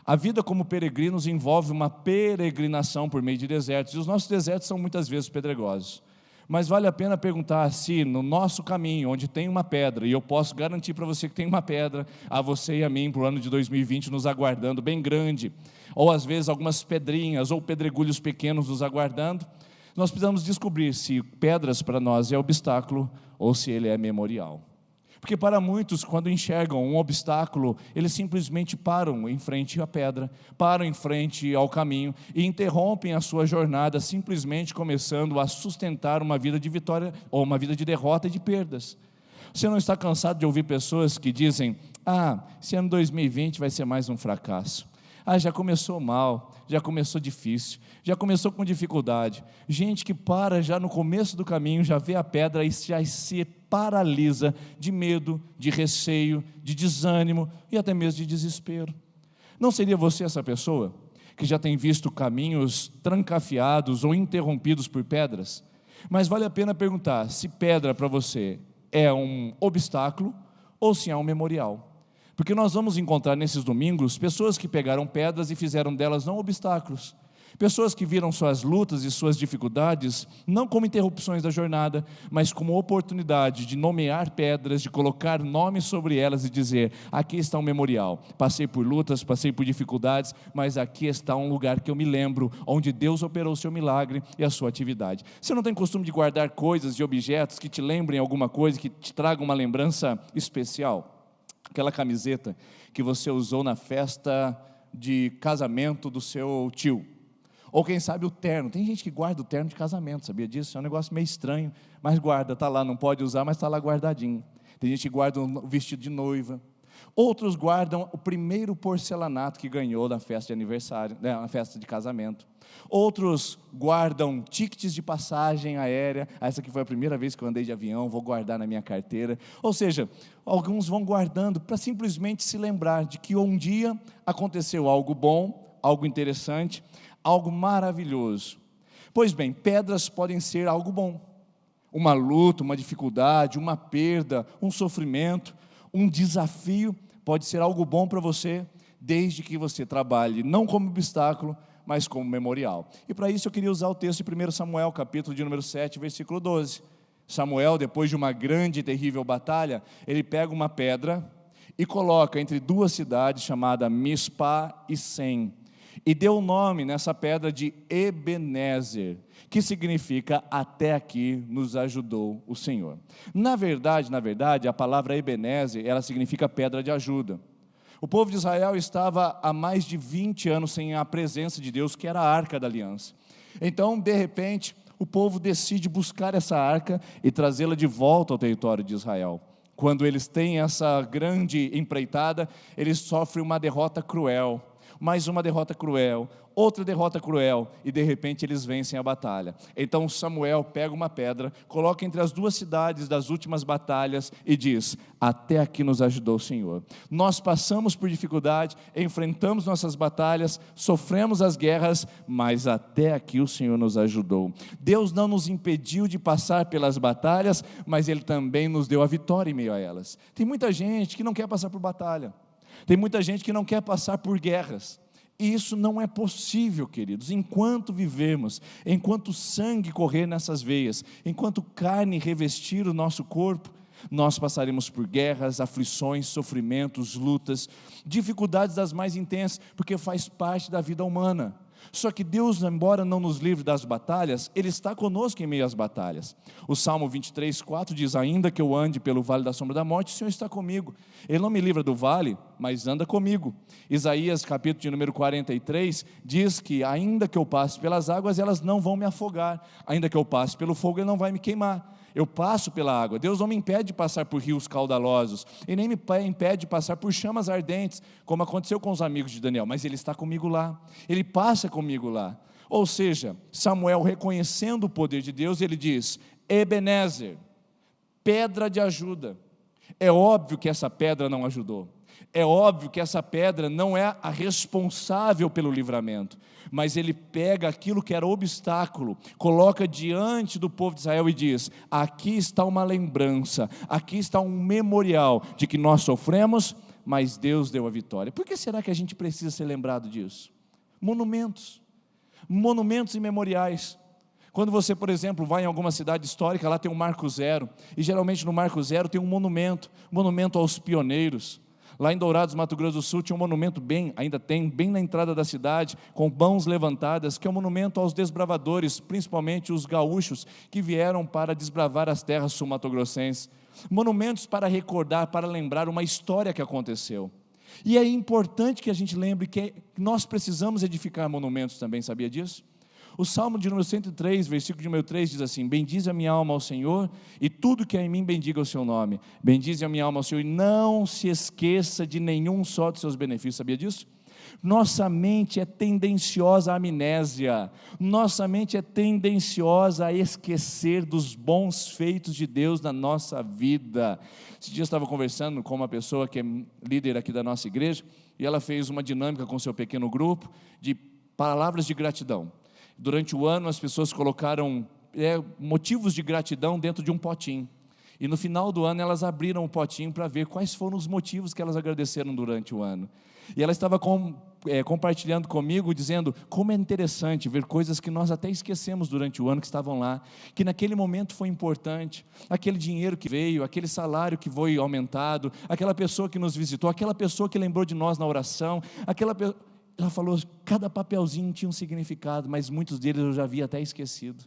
A vida como peregrinos envolve uma peregrinação por meio de desertos, e os nossos desertos são muitas vezes pedregosos. Mas vale a pena perguntar se no nosso caminho, onde tem uma pedra, e eu posso garantir para você que tem uma pedra, a você e a mim, para o ano de 2020, nos aguardando, bem grande, ou às vezes algumas pedrinhas, ou pedregulhos pequenos nos aguardando, nós precisamos descobrir se pedras para nós é obstáculo, ou se ele é memorial. Porque para muitos, quando enxergam um obstáculo, eles simplesmente param em frente à pedra, param em frente ao caminho e interrompem a sua jornada, simplesmente começando a sustentar uma vida de vitória ou uma vida de derrota e de perdas. Você não está cansado de ouvir pessoas que dizem, esse ano 2020 vai ser mais um fracasso. Já começou mal, já começou difícil, já começou com dificuldade. Gente que para já no começo do caminho, já vê a pedra e já se paralisa de medo, de receio, de desânimo e até mesmo de desespero. Não seria você essa pessoa que já tem visto caminhos trancafiados ou interrompidos por pedras? Mas vale a pena perguntar se pedra para você é um obstáculo ou se é um memorial. Porque nós vamos encontrar nesses domingos pessoas que pegaram pedras e fizeram delas não obstáculos. Pessoas que viram suas lutas e suas dificuldades não como interrupções da jornada, mas como oportunidade de nomear pedras, de colocar nomes sobre elas e dizer, aqui está um memorial. Passei por lutas, passei por dificuldades, mas aqui está um lugar que eu me lembro, onde Deus operou o seu milagre e a sua atividade. Você não tem costume de guardar coisas e objetos que te lembrem alguma coisa, que te tragam uma lembrança especial? aquela camiseta que você usou na festa de casamento do seu tio. Ou quem sabe o terno. Tem gente que guarda o terno de casamento, sabia disso? É um negócio meio estranho, mas guarda, está lá, não pode usar, mas está lá guardadinho. Tem gente que guarda o vestido de noiva. Outros guardam o primeiro porcelanato que ganhou na festa de aniversário, na festa de casamento. Outros guardam tickets de passagem aérea. Essa aqui foi a primeira vez que eu andei de avião, vou guardar na minha carteira. Ou seja, alguns vão guardando para simplesmente se lembrar de que um dia aconteceu algo bom, algo interessante, algo maravilhoso. Pois bem, pedras podem ser algo bom. Uma luta, uma dificuldade, uma perda, um sofrimento, um desafio pode ser algo bom para você, desde que você trabalhe não como obstáculo, mas como memorial. E para isso eu queria usar o texto de 1 Samuel, capítulo de número 7, versículo 12. Samuel, depois de uma grande e terrível batalha, ele pega uma pedra e coloca entre duas cidades, chamadas Mispa e Sem, e deu o nome nessa pedra de Ebenezer, que significa até aqui nos ajudou o Senhor. Na verdade, a palavra Ebenezer, ela significa pedra de ajuda. O povo de Israel estava há mais de 20 anos sem a presença de Deus, que era a Arca da Aliança. Então, de repente, o povo decide buscar essa arca e trazê-la de volta ao território de Israel. Quando eles têm essa grande empreitada, eles sofrem uma derrota cruel. Mais uma derrota cruel, outra derrota cruel, e de repente eles vencem a batalha. Então Samuel pega uma pedra, coloca entre as duas cidades das últimas batalhas e diz: até aqui nos ajudou o Senhor. Nós passamos por dificuldade, enfrentamos nossas batalhas, sofremos as guerras, mas até aqui o Senhor nos ajudou. Deus não nos impediu de passar pelas batalhas, mas Ele também nos deu a vitória em meio a elas. Tem muita gente que não quer passar por batalha. Tem muita gente que não quer passar por guerras, e isso não é possível, queridos. Enquanto vivemos, enquanto sangue correr nessas veias, enquanto carne revestir o nosso corpo, nós passaremos por guerras, aflições, sofrimentos, lutas, dificuldades das mais intensas, porque faz parte da vida humana. Só que Deus, embora não nos livre das batalhas, Ele está conosco em meio às batalhas. O Salmo 23:4 diz: ainda que eu ande pelo vale da sombra da morte, o Senhor está comigo. Ele não me livra do vale, mas anda comigo. Isaías, capítulo de número 43, diz que ainda que eu passe pelas águas, elas não vão me afogar. Ainda que eu passe pelo fogo, Ele não vai me queimar. Eu passo pela água. Deus não me impede de passar por rios caudalosos, e nem me impede de passar por chamas ardentes, como aconteceu com os amigos de Daniel, mas Ele está comigo lá, Ele passa comigo lá. Ou seja, Samuel, reconhecendo o poder de Deus, ele diz: Ebenezer, pedra de ajuda. É óbvio que essa pedra não ajudou, é óbvio que essa pedra não é a responsável pelo livramento, mas ele pega aquilo que era obstáculo, coloca diante do povo de Israel e diz: aqui está uma lembrança, aqui está um memorial de que nós sofremos, mas Deus deu a vitória. Por que será que a gente precisa ser lembrado disso? Monumentos e memoriais. Quando você, por exemplo, vai em alguma cidade histórica, lá tem um Marco Zero, e geralmente no Marco Zero tem um monumento aos pioneiros. Lá em Dourados, Mato Grosso do Sul, tinha um monumento ainda tem, bem na entrada da cidade, com mãos levantadas, que é um monumento aos desbravadores, principalmente os gaúchos, que vieram para desbravar as terras sul-mato-grossenses. Monumentos para recordar, para lembrar uma história que aconteceu. E é importante que a gente lembre que nós precisamos edificar monumentos também, sabia disso? O Salmo de número 103, versículo de número 3 diz assim: bendize a minha alma ao Senhor, e tudo que há em mim bendiga o seu nome. Bendize a minha alma ao Senhor, e não se esqueça de nenhum só dos seus benefícios. Sabia disso? Nossa mente é tendenciosa à amnésia, nossa mente é tendenciosa a esquecer dos bons feitos de Deus na nossa vida. Esse dia eu estava conversando com uma pessoa que é líder aqui da nossa igreja, e ela fez uma dinâmica com seu pequeno grupo de palavras de gratidão. Durante o ano as pessoas colocaram motivos de gratidão dentro de um potinho, e no final do ano elas abriram o potinho para ver quais foram os motivos que elas agradeceram durante o ano. E ela estava compartilhando comigo, dizendo como é interessante ver coisas que nós até esquecemos durante o ano, que estavam lá, que naquele momento foi importante, aquele dinheiro que veio, aquele salário que foi aumentado, aquela pessoa que nos visitou, aquela pessoa que lembrou de nós na oração, ela falou, cada papelzinho tinha um significado, mas muitos deles eu já havia até esquecido.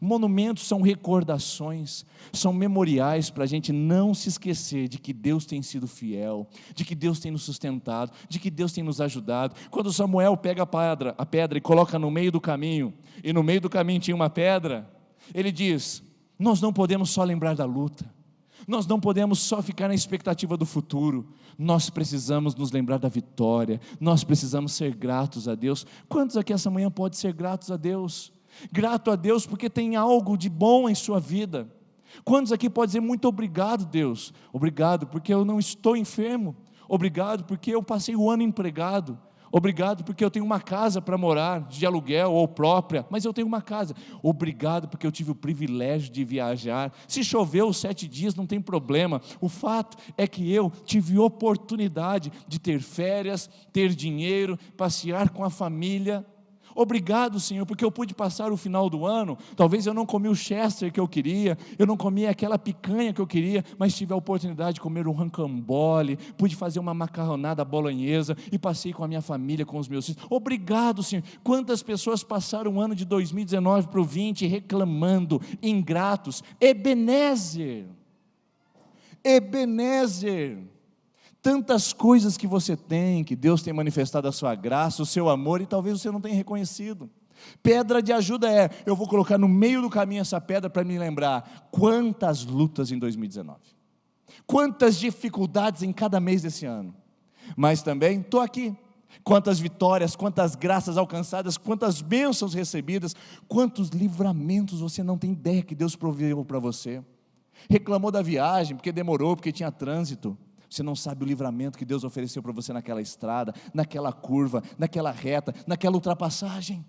Monumentos são recordações, são memoriais para a gente não se esquecer de que Deus tem sido fiel, de que Deus tem nos sustentado, de que Deus tem nos ajudado. Quando Samuel pega a pedra e coloca no meio do caminho, e no meio do caminho tinha uma pedra, ele diz: nós não podemos só lembrar da luta, nós não podemos só ficar na expectativa do futuro, nós precisamos nos lembrar da vitória, nós precisamos ser gratos a Deus. Quantos aqui essa manhã podem ser gratos a Deus? Grato a Deus porque tem algo de bom em sua vida. Quantos aqui podem dizer: muito obrigado, Deus? Obrigado porque eu não estou enfermo, obrigado porque eu passei o ano empregado, obrigado porque eu tenho uma casa para morar, de aluguel ou própria, mas eu tenho uma casa. Obrigado porque eu tive o privilégio de viajar. Se choveu 7 dias, não tem problema. O fato é que eu tive oportunidade de ter férias, ter dinheiro, passear com a família. Obrigado, Senhor, porque eu pude passar o final do ano. Talvez eu não comi o Chester que eu queria, eu não comi aquela picanha que eu queria, mas tive a oportunidade de comer um rocambole, pude fazer uma macarronada bolonhesa e passei com a minha família, com os meus filhos. Obrigado, Senhor. Quantas pessoas passaram o ano de 2019 para o 20 reclamando, ingratos? Ebenezer, tantas coisas que você tem, que Deus tem manifestado a sua graça, o seu amor, e talvez você não tenha reconhecido. Pedra de ajuda eu vou colocar no meio do caminho essa pedra para me lembrar quantas lutas em 2019, quantas dificuldades em cada mês desse ano, mas também estou aqui, quantas vitórias, quantas graças alcançadas, quantas bênçãos recebidas, quantos livramentos você não tem ideia que Deus proveu para você. Reclamou da viagem, porque demorou, porque tinha trânsito. Você não sabe o livramento que Deus ofereceu para você naquela estrada, naquela curva, naquela reta, naquela ultrapassagem.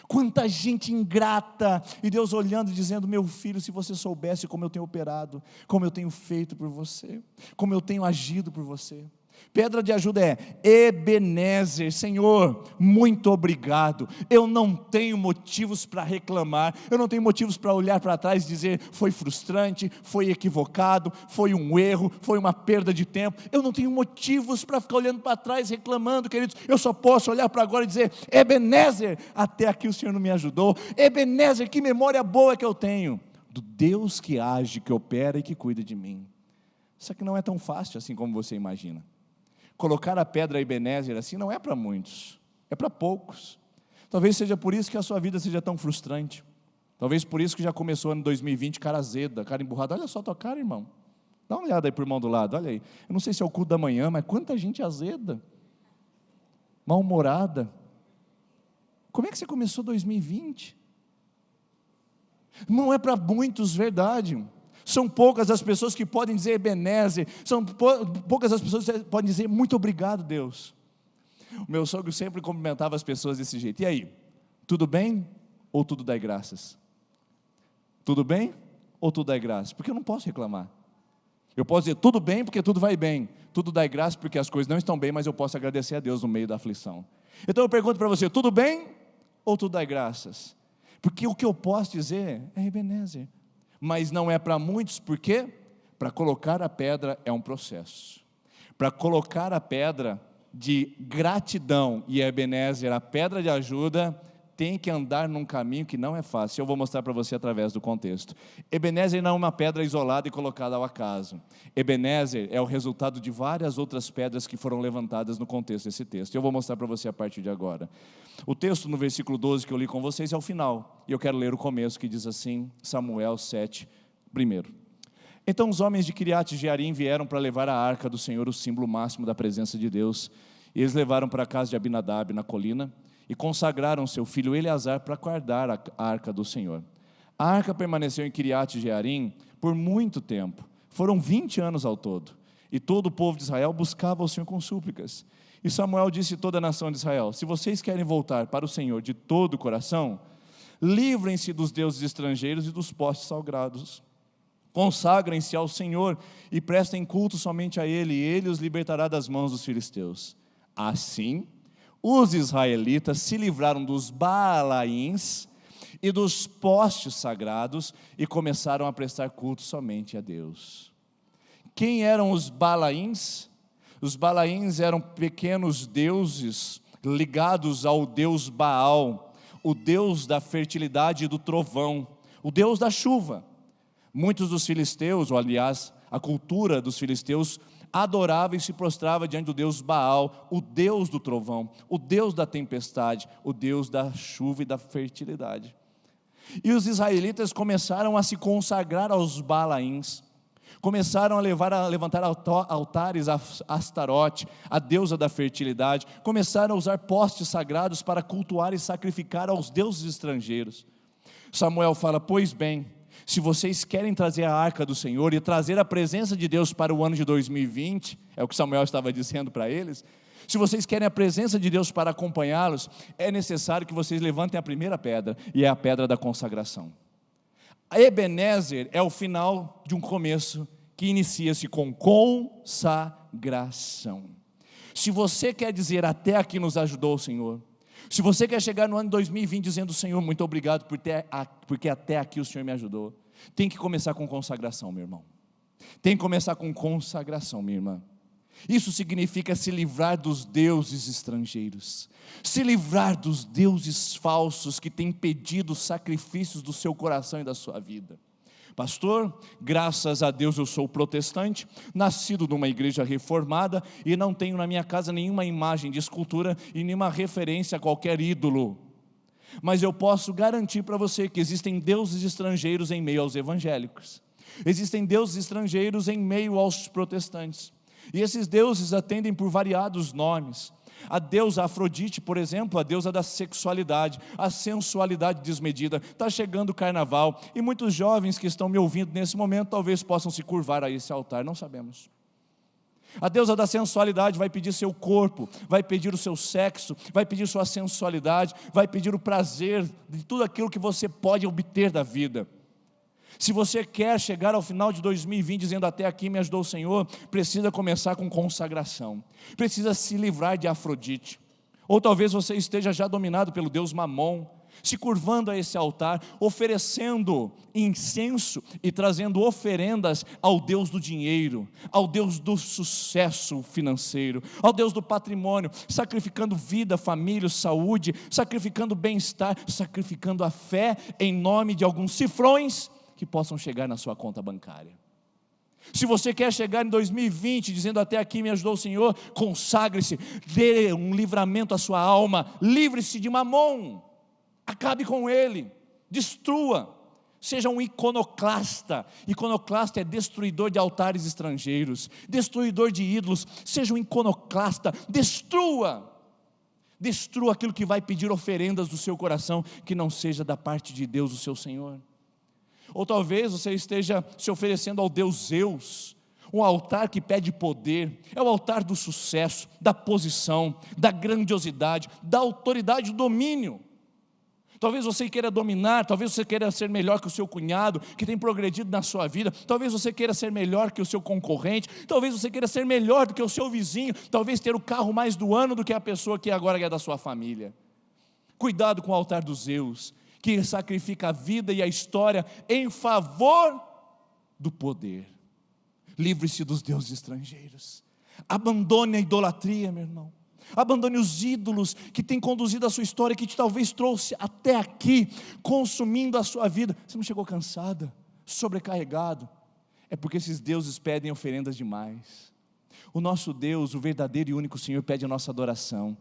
Quanta gente ingrata, e Deus olhando e dizendo: meu filho, se você soubesse como eu tenho operado, como eu tenho feito por você, como eu tenho agido por você. Pedra de ajuda Ebenezer, Senhor, muito obrigado. Eu não tenho motivos para reclamar, eu não tenho motivos para olhar para trás e dizer: foi frustrante, foi equivocado, foi um erro, foi uma perda de tempo. Eu não tenho motivos para ficar olhando para trás reclamando, queridos. Eu só posso olhar para agora e dizer: Ebenezer, até aqui o Senhor não me ajudou. Ebenezer, que memória boa que eu tenho do Deus que age, que opera e que cuida de mim. Isso aqui não é tão fácil assim como você imagina. Colocar a pedra Ebenezer assim não é para muitos, é para poucos. Talvez seja por isso que a sua vida seja tão frustrante. Talvez por isso que já começou o ano 2020 cara azeda, cara emburrada. Olha só a tua cara, irmão. Dá uma olhada aí para o irmão do lado, olha aí. Eu não sei se é o culto da manhã, mas quanta gente azeda, mal-humorada. Como é que você começou 2020? Não é para muitos, verdade. São poucas as pessoas que podem dizer Ebenezer, são poucas as pessoas que podem dizer: muito obrigado, Deus. O meu sogro sempre cumprimentava as pessoas desse jeito: e aí, tudo bem ou tudo dá graças? Tudo bem ou tudo dá graças? Porque eu não posso reclamar. Eu posso dizer tudo bem porque tudo vai bem, tudo dá graças porque as coisas não estão bem, mas eu posso agradecer a Deus no meio da aflição. Então eu pergunto para você: tudo bem ou tudo dá graças? Porque o que eu posso dizer é Ebenezer. Mas não é para muitos, por quê? Para colocar a pedra é um processo. Para colocar a pedra de gratidão e Ebenezer, a pedra de ajuda, tem que andar num caminho que não é fácil. Eu vou mostrar para você através do contexto. Ebenezer não é uma pedra isolada e colocada ao acaso. Ebenezer é o resultado de várias outras pedras que foram levantadas no contexto desse texto. Eu vou mostrar para você a partir de agora. O texto no versículo 12 que eu li com vocês é o final, e eu quero ler o começo, que diz assim, Samuel 7, primeiro. Então os homens de Quiriate Jearim vieram para levar a arca do Senhor, o símbolo máximo da presença de Deus, e eles levaram para a casa de Abinadab na colina, e consagraram seu filho Eleazar para guardar a arca do Senhor. A arca permaneceu em Quiriate Jearim por muito tempo, foram 20 anos ao todo, e todo o povo de Israel buscava o Senhor com súplicas. E Samuel disse a toda a nação de Israel: se vocês querem voltar para o Senhor de todo o coração, livrem-se dos deuses estrangeiros e dos postes sagrados, consagrem-se ao Senhor e prestem culto somente a Ele, e Ele os libertará das mãos dos filisteus. Assim, os israelitas se livraram dos Baalaíns e dos postes sagrados e começaram a prestar culto somente a Deus. Quem eram os Baalaíns? Os Baalaíns eram pequenos deuses ligados ao deus Baal, o deus da fertilidade e do trovão, o Deus da chuva. Muitos dos filisteus, ou aliás, a cultura dos filisteus, adorava e se prostrava diante do Deus Baal, o Deus do trovão, o Deus da tempestade, o Deus da chuva e da fertilidade. E os israelitas começaram a se consagrar aos Balaíns, começaram a levantar altares a Astarote, a deusa da fertilidade, começaram a usar postes sagrados para cultuar e sacrificar aos deuses estrangeiros. Samuel fala: pois bem, se vocês querem trazer a arca do Senhor e trazer a presença de Deus para o ano de 2020, é o que Samuel estava dizendo para eles, se vocês querem a presença de Deus para acompanhá-los, é necessário que vocês levantem a primeira pedra, e é a pedra da consagração. A Ebenezer é o final de um começo que inicia-se com consagração. Se você quer dizer: até aqui nos ajudou o Senhor, se você quer chegar no ano de 2020 dizendo: Senhor, muito obrigado porque até aqui o Senhor me ajudou, tem que começar com consagração, meu irmão. Tem que começar com consagração, minha irmã. Isso significa se livrar dos deuses estrangeiros, se livrar dos deuses falsos que têm pedido sacrifícios do seu coração e da sua vida. Pastor, graças a Deus eu sou protestante, nascido numa igreja reformada, e não tenho na minha casa nenhuma imagem de escultura e nenhuma referência a qualquer ídolo. Mas eu posso garantir para você que existem deuses estrangeiros em meio aos evangélicos, existem deuses estrangeiros em meio aos protestantes, e esses deuses atendem por variados nomes. A deusa Afrodite, por exemplo, a deusa da sexualidade, a sensualidade desmedida. Está chegando o carnaval, e muitos jovens que estão me ouvindo nesse momento talvez possam se curvar a esse altar, não sabemos. A deusa da sensualidade vai pedir seu corpo, vai pedir o seu sexo, vai pedir sua sensualidade, vai pedir o prazer de tudo aquilo que você pode obter da vida. Se você quer chegar ao final de 2020 dizendo: até aqui me ajudou o Senhor, precisa começar com consagração, precisa se livrar de Afrodite. Ou talvez você esteja já dominado pelo Deus Mamon, se curvando a esse altar, oferecendo incenso e trazendo oferendas ao Deus do dinheiro, ao Deus do sucesso financeiro, ao Deus do patrimônio, sacrificando vida, família, saúde, sacrificando bem-estar, sacrificando a fé em nome de alguns cifrões que possam chegar na sua conta bancária. Se você quer chegar em 2020 dizendo: até aqui me ajudou o Senhor, consagre-se, dê um livramento à sua alma, livre-se de Mamon, acabe com ele, destrua, seja um iconoclasta. Iconoclasta é destruidor de altares estrangeiros, destruidor de ídolos. Seja um iconoclasta, destrua aquilo que vai pedir oferendas do seu coração, que não seja da parte de Deus, o seu Senhor. Ou talvez você esteja se oferecendo ao Deus Zeus, um altar que pede poder, é o altar do sucesso, da posição, da grandiosidade, da autoridade, do domínio. Talvez você queira dominar, talvez você queira ser melhor que o seu cunhado, que tem progredido na sua vida, talvez você queira ser melhor que o seu concorrente, talvez você queira ser melhor do que o seu vizinho, talvez ter o carro mais do ano do que a pessoa que agora é da sua família. Cuidado com o altar dos Zeus, que sacrifica a vida e a história em favor do poder. Livre-se dos deuses estrangeiros, abandone a idolatria, meu irmão, abandone os ídolos que têm conduzido a sua história, que te talvez trouxe até aqui, consumindo a sua vida. Você não chegou cansada, sobrecarregado? É porque esses deuses pedem oferendas demais. O nosso Deus, o verdadeiro e único Senhor, pede a nossa adoração.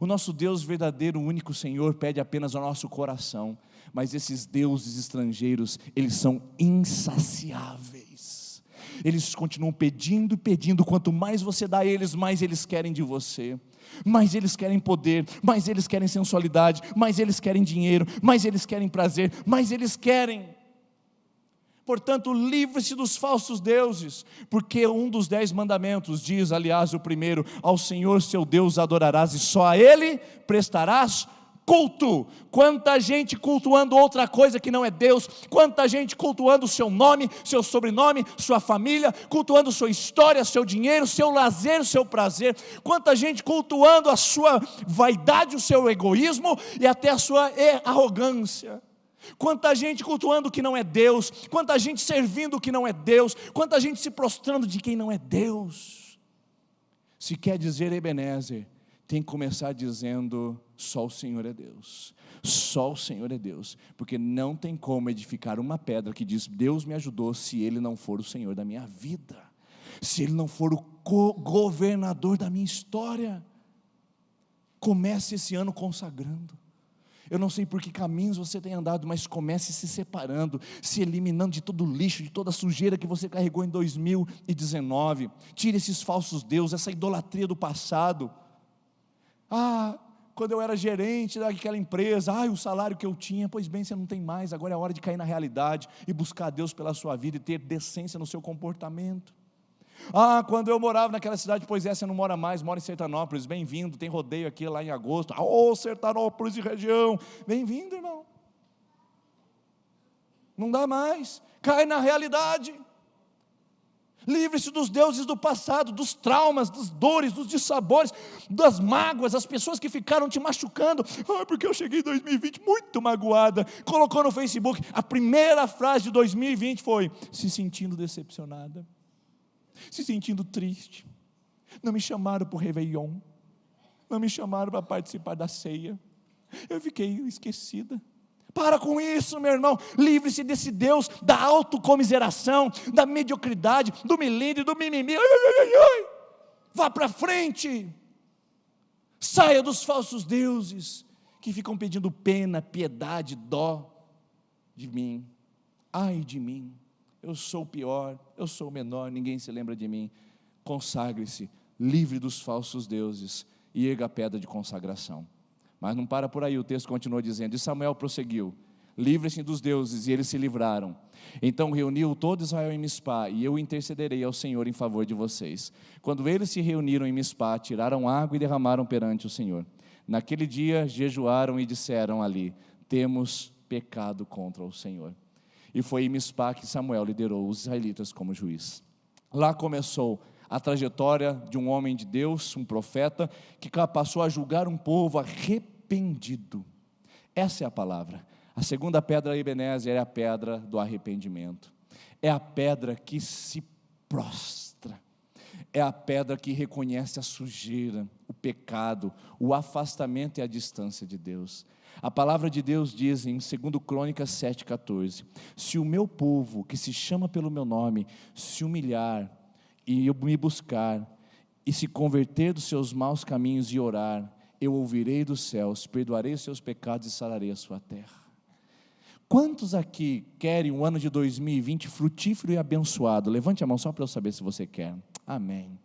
O nosso Deus verdadeiro, o único Senhor, pede apenas ao nosso coração. Mas esses deuses estrangeiros, eles são insaciáveis. Eles continuam pedindo e pedindo. Quanto mais você dá a eles, mais eles querem de você. Mais eles querem poder, mais eles querem sensualidade, mais eles querem dinheiro, mais eles querem prazer, mais eles querem. Portanto, livre-se dos falsos deuses, porque um dos 10 mandamentos diz, aliás, o primeiro: ao Senhor seu Deus adorarás e só a Ele prestarás culto. Quanta gente cultuando outra coisa que não é Deus, quanta gente cultuando o seu nome, seu sobrenome, sua família, cultuando sua história, seu dinheiro, seu lazer, o seu prazer, quanta gente cultuando a sua vaidade, o seu egoísmo e até a sua arrogância. Quanta gente cultuando o que não é Deus, quanta gente servindo o que não é Deus, quanta gente se prostrando de quem não é Deus. Se quer dizer Ebenezer, tem que começar dizendo: Só o Senhor é Deus, só o Senhor é Deus, porque não tem como edificar uma pedra que diz, Deus me ajudou, se Ele não for o Senhor da minha vida, se Ele não for o governador da minha história. Comece esse ano consagrando. Eu não sei por que caminhos você tem andado, mas comece se separando, se eliminando de todo o lixo, de toda a sujeira que você carregou em 2019. Tire esses falsos deuses, essa idolatria do passado. Quando eu era gerente daquela empresa, o salário que eu tinha, pois bem, você não tem mais. Agora é a hora de cair na realidade e buscar a Deus pela sua vida e ter decência no seu comportamento. Quando eu morava naquela cidade, pois você não mora mais, mora em Sertanópolis, bem-vindo, tem rodeio aqui lá em agosto, Sertanópolis e região, bem-vindo, irmão. Não dá mais, cai na realidade. Livre-se dos deuses do passado, dos traumas, das dores, dos dissabores, das mágoas, as pessoas que ficaram te machucando. Porque eu cheguei em 2020 muito magoada. Colocou no Facebook, a primeira frase de 2020 foi, se sentindo decepcionada, se sentindo triste. Não me chamaram para o Réveillon, não me chamaram para participar da ceia, eu fiquei esquecida. Para com isso, meu irmão. Livre-se desse Deus da autocomiseração, da mediocridade, do milindre, do mimimi. Vá para frente. Saia dos falsos deuses que ficam pedindo pena, piedade, dó de mim. Ai de mim, eu sou o pior, eu sou o menor, ninguém se lembra de mim. Consagre-se, livre dos falsos deuses e erga a pedra de consagração. Mas não para por aí, o texto continua dizendo, e Samuel prosseguiu, livre-se dos deuses, e eles se livraram. Então reuniu todo Israel em Mispá, e eu intercederei ao Senhor em favor de vocês. Quando eles se reuniram em Mispá, tiraram água e derramaram perante o Senhor. Naquele dia jejuaram e disseram ali, temos pecado contra o Senhor. E foi em Mispá que Samuel liderou os israelitas como juiz. Lá começou a trajetória de um homem de Deus, um profeta, que passou a julgar um povo arrependido. Essa é a palavra. A segunda pedra, Ebenezer, é a pedra do arrependimento. É a pedra que se prostra. É a pedra que reconhece a sujeira, o pecado, o afastamento e a distância de Deus. A palavra de Deus diz em 2 Crônicas 7,14, se o meu povo, que se chama pelo meu nome, se humilhar e me buscar, e se converter dos seus maus caminhos e orar, eu ouvirei dos céus, perdoarei os seus pecados e sararei a sua terra. Quantos aqui querem um ano de 2020 frutífero e abençoado? Levante a mão só para eu saber se você quer. Amém.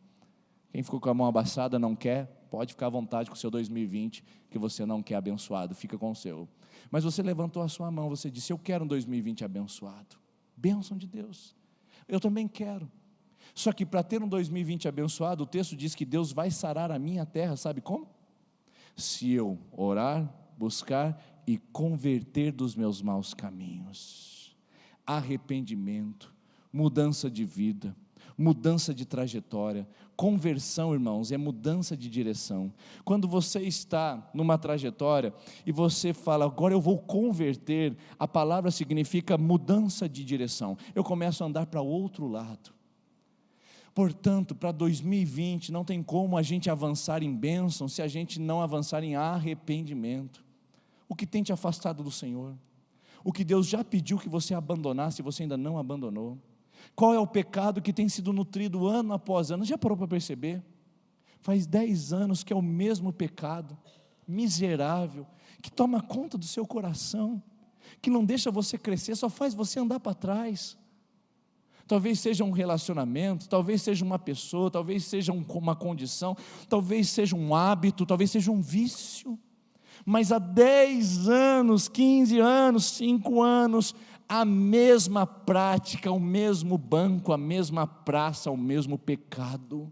Quem ficou com a mão abaixada não quer, pode ficar à vontade com o seu 2020, que você não quer abençoado, fica com o seu. Mas você levantou a sua mão, você disse, eu quero um 2020 abençoado. Bênção de Deus. Eu também quero. Só que para ter um 2020 abençoado, o texto diz que Deus vai sarar a minha terra, sabe como? Se eu orar, buscar e converter dos meus maus caminhos. Arrependimento, mudança de vida, mudança de trajetória. Conversão, irmãos, é mudança de direção. Quando você está numa trajetória e você fala, agora eu vou converter, a palavra significa mudança de direção. Eu começo a andar para o outro lado. Portanto, para 2020 não tem como a gente avançar em bênção se a gente não avançar em arrependimento. O que tem te afastado do Senhor? O que Deus já pediu que você abandonasse e você ainda não abandonou? Qual é o pecado que tem sido nutrido ano após ano? Já parou para perceber? Faz 10 anos que é o mesmo pecado, miserável, que toma conta do seu coração, que não deixa você crescer, só faz você andar para trás. Talvez seja um relacionamento, talvez seja uma pessoa, talvez seja uma condição, talvez seja um hábito, talvez seja um vício. Mas há 10 anos, 15 anos, 5 anos, a mesma prática, o mesmo banco, a mesma praça, o mesmo pecado.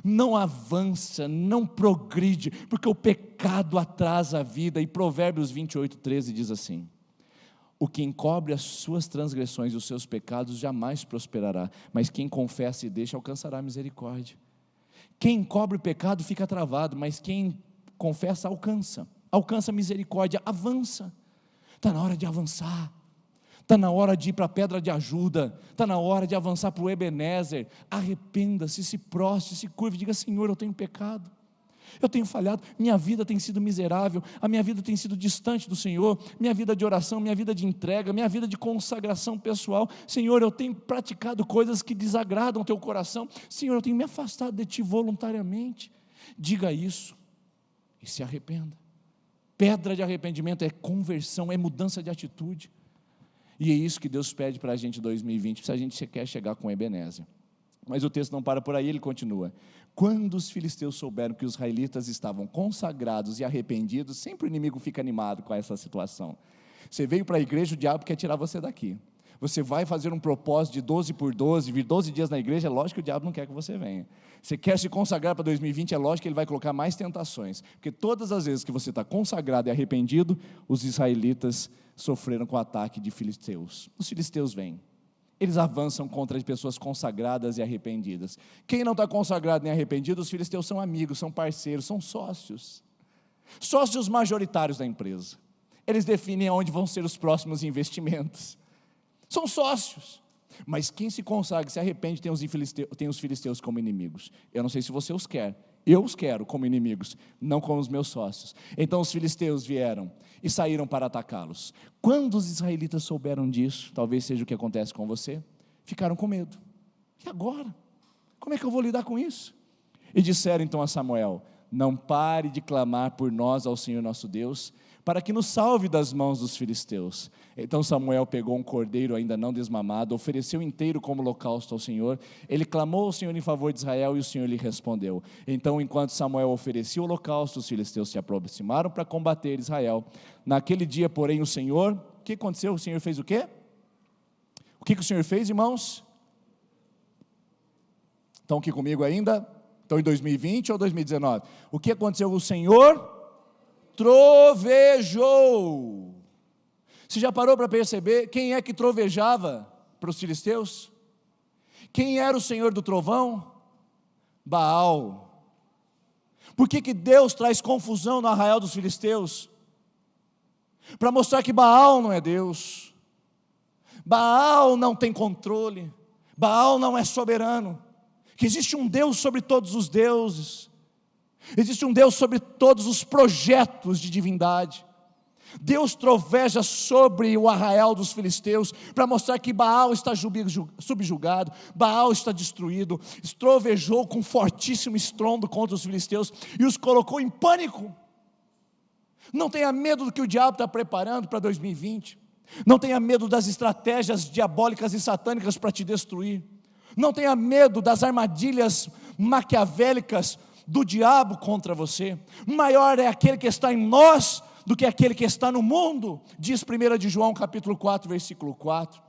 Não avança, não progride, porque o pecado atrasa a vida. E Provérbios 28:13 diz assim, o que encobre as suas transgressões e os seus pecados jamais prosperará, mas quem confessa e deixa alcançará misericórdia. Quem encobre o pecado fica travado, mas quem confessa alcança misericórdia, avança. Está na hora de avançar, está na hora de ir para a pedra de ajuda, está na hora de avançar para o Ebenezer. Arrependa-se, se prostre, se curve, diga, Senhor, eu tenho pecado, Eu tenho falhado, minha vida tem sido miserável, a minha vida tem sido distante do Senhor, minha vida de oração, minha vida de entrega, minha vida de consagração pessoal. Senhor, eu tenho praticado coisas que desagradam o teu coração. Senhor, eu tenho me afastado de ti voluntariamente. Diga isso e se arrependa. Pedra de arrependimento é conversão, é mudança de atitude. E é isso que Deus pede para a gente em 2020, se a gente quer chegar com Ebenezer. Mas o texto não para por aí, ele continua. Quando os filisteus souberam que os israelitas estavam consagrados e arrependidos, sempre o inimigo fica animado com essa situação. Você veio para a igreja, o diabo quer tirar você daqui. Você vai fazer um propósito de 12 por 12, vir 12 dias na igreja, é lógico que o diabo não quer que você venha. Você quer se consagrar para 2020, é lógico que ele vai colocar mais tentações. Porque todas as vezes que você está consagrado e arrependido, os israelitas sofreram com o ataque de filisteus. Os filisteus vêm. Eles avançam contra as pessoas consagradas e arrependidas. Quem não está consagrado nem arrependido, os filisteus são amigos, são parceiros, são sócios. Sócios majoritários da empresa. Eles definem onde vão ser os próximos investimentos. São sócios. Mas quem se consagra, se arrepende, tem os filisteus como inimigos. Eu não sei se você os quer. Eu os quero como inimigos, não como os meus sócios. Então os filisteus vieram e saíram para atacá-los. Quando os israelitas souberam disso, talvez seja o que acontece com você, ficaram com medo. E agora? Como é que eu vou lidar com isso? E disseram então a Samuel: não pare de clamar por nós ao Senhor nosso Deus, para que nos salve das mãos dos filisteus. Então Samuel pegou um cordeiro ainda não desmamado, ofereceu inteiro como holocausto ao Senhor. Ele clamou ao Senhor em favor de Israel e o Senhor lhe respondeu. Então, enquanto Samuel oferecia o holocausto, os filisteus se aproximaram para combater Israel. Naquele dia, porém, o Senhor, o que aconteceu? O Senhor fez o quê? O que o Senhor fez, irmãos? Estão aqui comigo ainda? Estão em 2020 ou 2019? O que aconteceu? O Senhor trovejou. Você já parou para perceber quem é que trovejava para os filisteus? Quem era o senhor do trovão? Baal. Por que Deus traz confusão no arraial dos filisteus? Para mostrar que Baal não é Deus. Baal não tem controle. Baal não é soberano. Que existe um Deus sobre todos os deuses. Existe um Deus sobre todos os projetos de divindade. Deus troveja sobre o arraial dos filisteus para mostrar que Baal está subjugado, Baal está destruído. Trovejou com fortíssimo estrondo contra os filisteus e os colocou em pânico. Não tenha medo do que o diabo está preparando para 2020. Não tenha medo das estratégias diabólicas e satânicas para te destruir. Não tenha medo das armadilhas maquiavélicas do diabo contra você. Maior é aquele que está em nós do que aquele que está no mundo, diz 1 de João capítulo 4, versículo 4.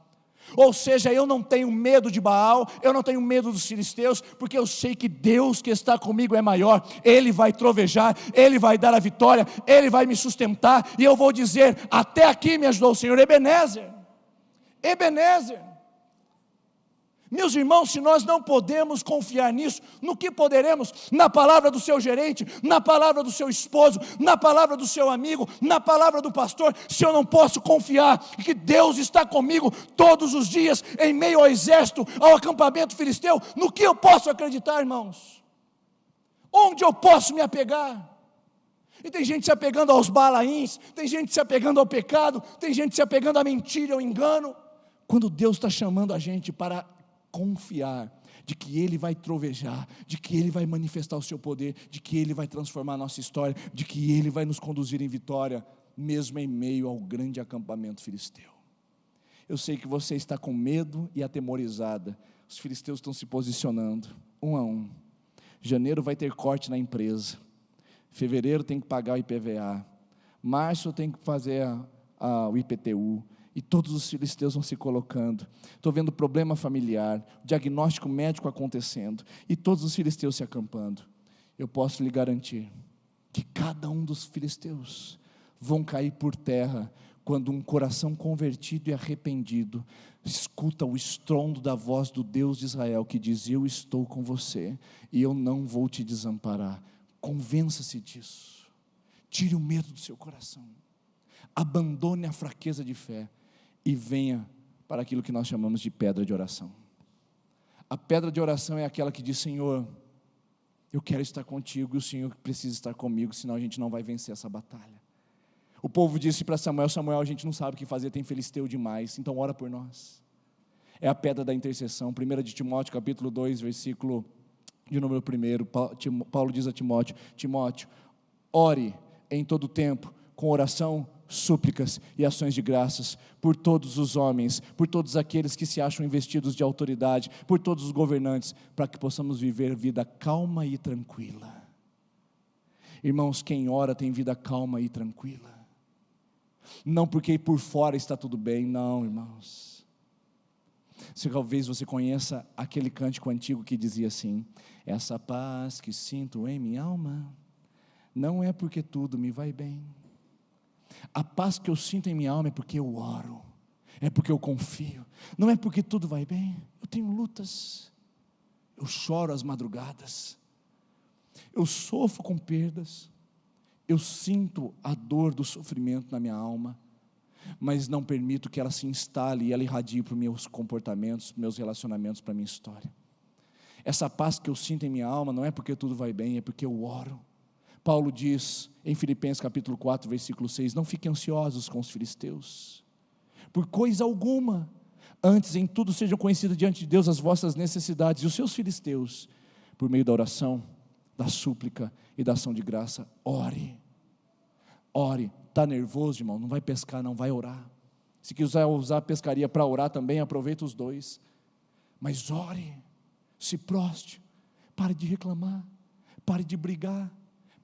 Ou seja, eu não tenho medo de Baal, eu não tenho medo dos filisteus, porque eu sei que Deus que está comigo é maior. Ele vai trovejar, Ele vai dar a vitória, Ele vai me sustentar, e eu vou dizer: até aqui me ajudou o Senhor. Ebenezer, Ebenezer. Meus irmãos, se nós não podemos confiar nisso, no que poderemos? Na palavra do seu gerente, na palavra do seu esposo, na palavra do seu amigo, na palavra do pastor. Se eu não posso confiar que Deus está comigo todos os dias, em meio ao exército, ao acampamento filisteu, no que eu posso acreditar, irmãos? Onde eu posso me apegar? E tem gente se apegando aos balaíns, tem gente se apegando ao pecado, tem gente se apegando à mentira, ao engano, quando Deus está chamando a gente para confiar de que Ele vai trovejar, de que Ele vai manifestar o seu poder, de que Ele vai transformar a nossa história, de que Ele vai nos conduzir em vitória, mesmo em meio ao grande acampamento filisteu. Eu sei que você está com medo e atemorizada. Os filisteus estão se posicionando, um a um. Janeiro vai ter corte na empresa, fevereiro tem que pagar o IPVA, março tem que fazer o IPTU, e todos os filisteus vão se colocando. Estou vendo problema familiar, diagnóstico médico acontecendo, e todos os filisteus se acampando. Eu posso lhe garantir que cada um dos filisteus vão cair por terra quando um coração convertido e arrependido escuta o estrondo da voz do Deus de Israel que diz: eu estou com você e eu não vou te desamparar. Convença-se disso. Tire o medo do seu coração. Abandone a fraqueza de fé e venha para aquilo que nós chamamos de pedra de oração. A pedra de oração é aquela que diz: Senhor, Eu quero estar contigo e o Senhor precisa estar comigo, senão a gente não vai vencer essa batalha. O povo disse para Samuel: Samuel, a gente não sabe o que fazer, tem filisteu demais, então ora por nós. É a pedra da intercessão. 1 de Timóteo capítulo 2, versículo de número 1, Paulo diz a Timóteo: Timóteo, ore em todo tempo, com oração, súplicas e ações de graças, por todos os homens, por todos aqueles que se acham investidos de autoridade, por todos os governantes, para que possamos viver vida calma e tranquila. Irmãos, quem ora tem vida calma e tranquila. Não porque por fora está tudo bem, não, irmãos. Se talvez você conheça aquele cântico antigo que dizia assim: essa paz que sinto em minha alma, não é porque tudo me vai bem. A paz que eu sinto em minha alma é porque eu oro, é porque eu confio, não é porque tudo vai bem. Eu tenho lutas, eu choro às madrugadas, eu sofro com perdas, eu sinto a dor do sofrimento na minha alma, mas não permito que ela se instale e ela irradie para os meus comportamentos, meus relacionamentos, para a minha história. Essa paz que eu sinto em minha alma não é porque tudo vai bem, é porque eu oro. Paulo diz em Filipenses capítulo 4, versículo 6, não fiquem ansiosos com os filisteus, por coisa alguma, antes em tudo sejam conhecidas diante de Deus as vossas necessidades, e os seus filisteus, por meio da oração, da súplica e da ação de graça, ore. Está nervoso, irmão? Não vai pescar, não, vai orar. Se quiser usar a pescaria para orar também, aproveita os dois, mas ore, se proste, pare de reclamar, pare de brigar,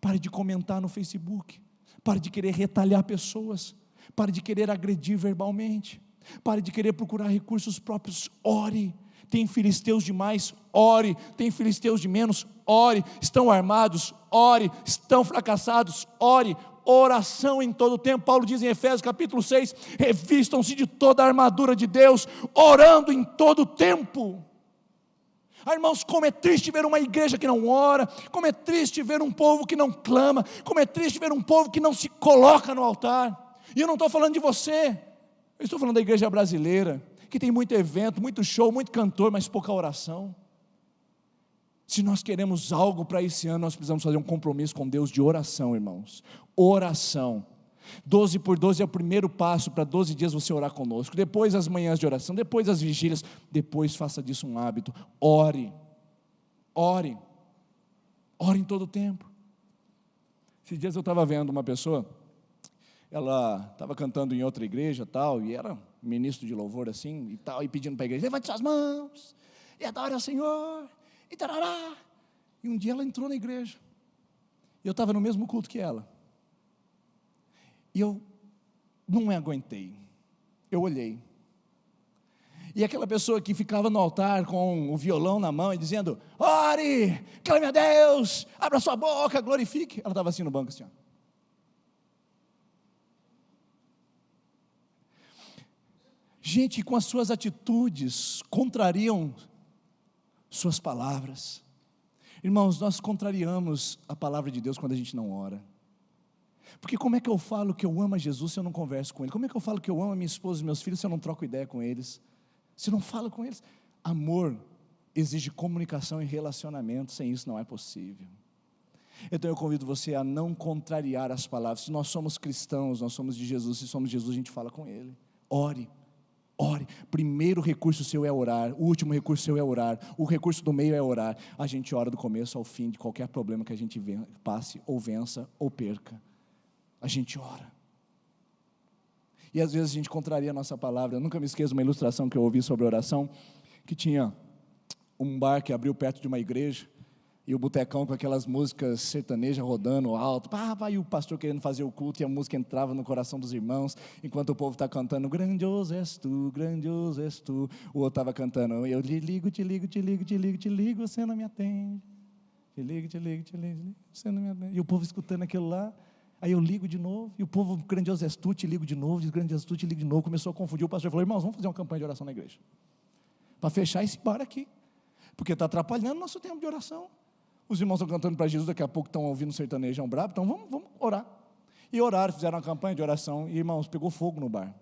pare de comentar no Facebook, pare de querer retalhar pessoas, pare de querer agredir verbalmente, pare de querer procurar recursos próprios, ore. Tem filisteus demais, ore. Tem filisteus de menos, ore. Estão armados, ore. Estão fracassados, ore. Oração em todo o tempo. Paulo diz em Efésios capítulo 6, revistam-se de toda a armadura de Deus, orando em todo o tempo. Irmãos, como é triste ver uma igreja que não ora, como é triste ver um povo que não clama, como é triste ver um povo que não se coloca no altar. E eu não estou falando de você, eu estou falando da igreja brasileira, que tem muito evento, muito show, muito cantor, mas pouca oração. Se nós queremos algo para esse ano, nós precisamos fazer um compromisso com Deus de oração, irmãos. Oração. 12 por 12 é o primeiro passo para 12 dias você orar conosco, depois as manhãs de oração, depois as vigílias, depois faça disso um hábito. Ore em todo o tempo. Esses dias eu estava vendo uma pessoa, ela estava cantando em outra igreja tal, e era ministro de louvor assim, e tal, e pedindo para a igreja: levante suas mãos, e adore ao Senhor, e tarará. E um dia ela entrou na igreja, e eu estava no mesmo culto que ela, e eu não me aguentei, eu olhei, e aquela pessoa que ficava no altar com o violão na mão e dizendo: ore, clame a Deus, abra sua boca, glorifique, ela estava assim no banco assim, ó. Gente, com as suas atitudes contrariam suas palavras. Irmãos, nós contrariamos a palavra de Deus quando a gente não ora. Porque como é que eu falo que eu amo a Jesus se eu não converso com Ele? Como é que eu falo que eu amo a minha esposa e meus filhos se eu não troco ideia com eles? Se eu não falo com eles? Amor exige comunicação e relacionamento, sem isso não é possível. Então eu convido você a não contrariar as palavras. Se nós somos cristãos, nós somos de Jesus, se somos de Jesus a gente fala com Ele. Ore. Primeiro recurso seu é orar, o último recurso seu é orar, o recurso do meio é orar. A gente ora do começo ao fim de qualquer problema que a gente passe, ou vença, ou perca. A gente ora. E às vezes a gente contraria a nossa palavra. Eu nunca me esqueço de uma ilustração que eu ouvi sobre oração, que tinha um bar que abriu perto de uma igreja, e o botecão com aquelas músicas sertanejas rodando alto, e o pastor querendo fazer o culto, e a música entrava no coração dos irmãos, enquanto o povo está cantando: grandioso és tu, o outro estava cantando: eu te ligo, você não me atende, te ligo, você não me atende, e o povo escutando aquilo lá, aí eu ligo de novo, e o povo: grandioso és tu, te ligo de novo, grandioso és tu, te ligo de novo. Começou a confundir, o pastor falou: irmãos, vamos fazer uma campanha de oração na igreja, para fechar esse bar aqui, porque está atrapalhando o nosso tempo de oração. Os irmãos estão cantando para Jesus, daqui a pouco estão ouvindo sertanejão brabo, então vamos orar. E oraram, fizeram uma campanha de oração, e irmãos, pegou fogo no bar.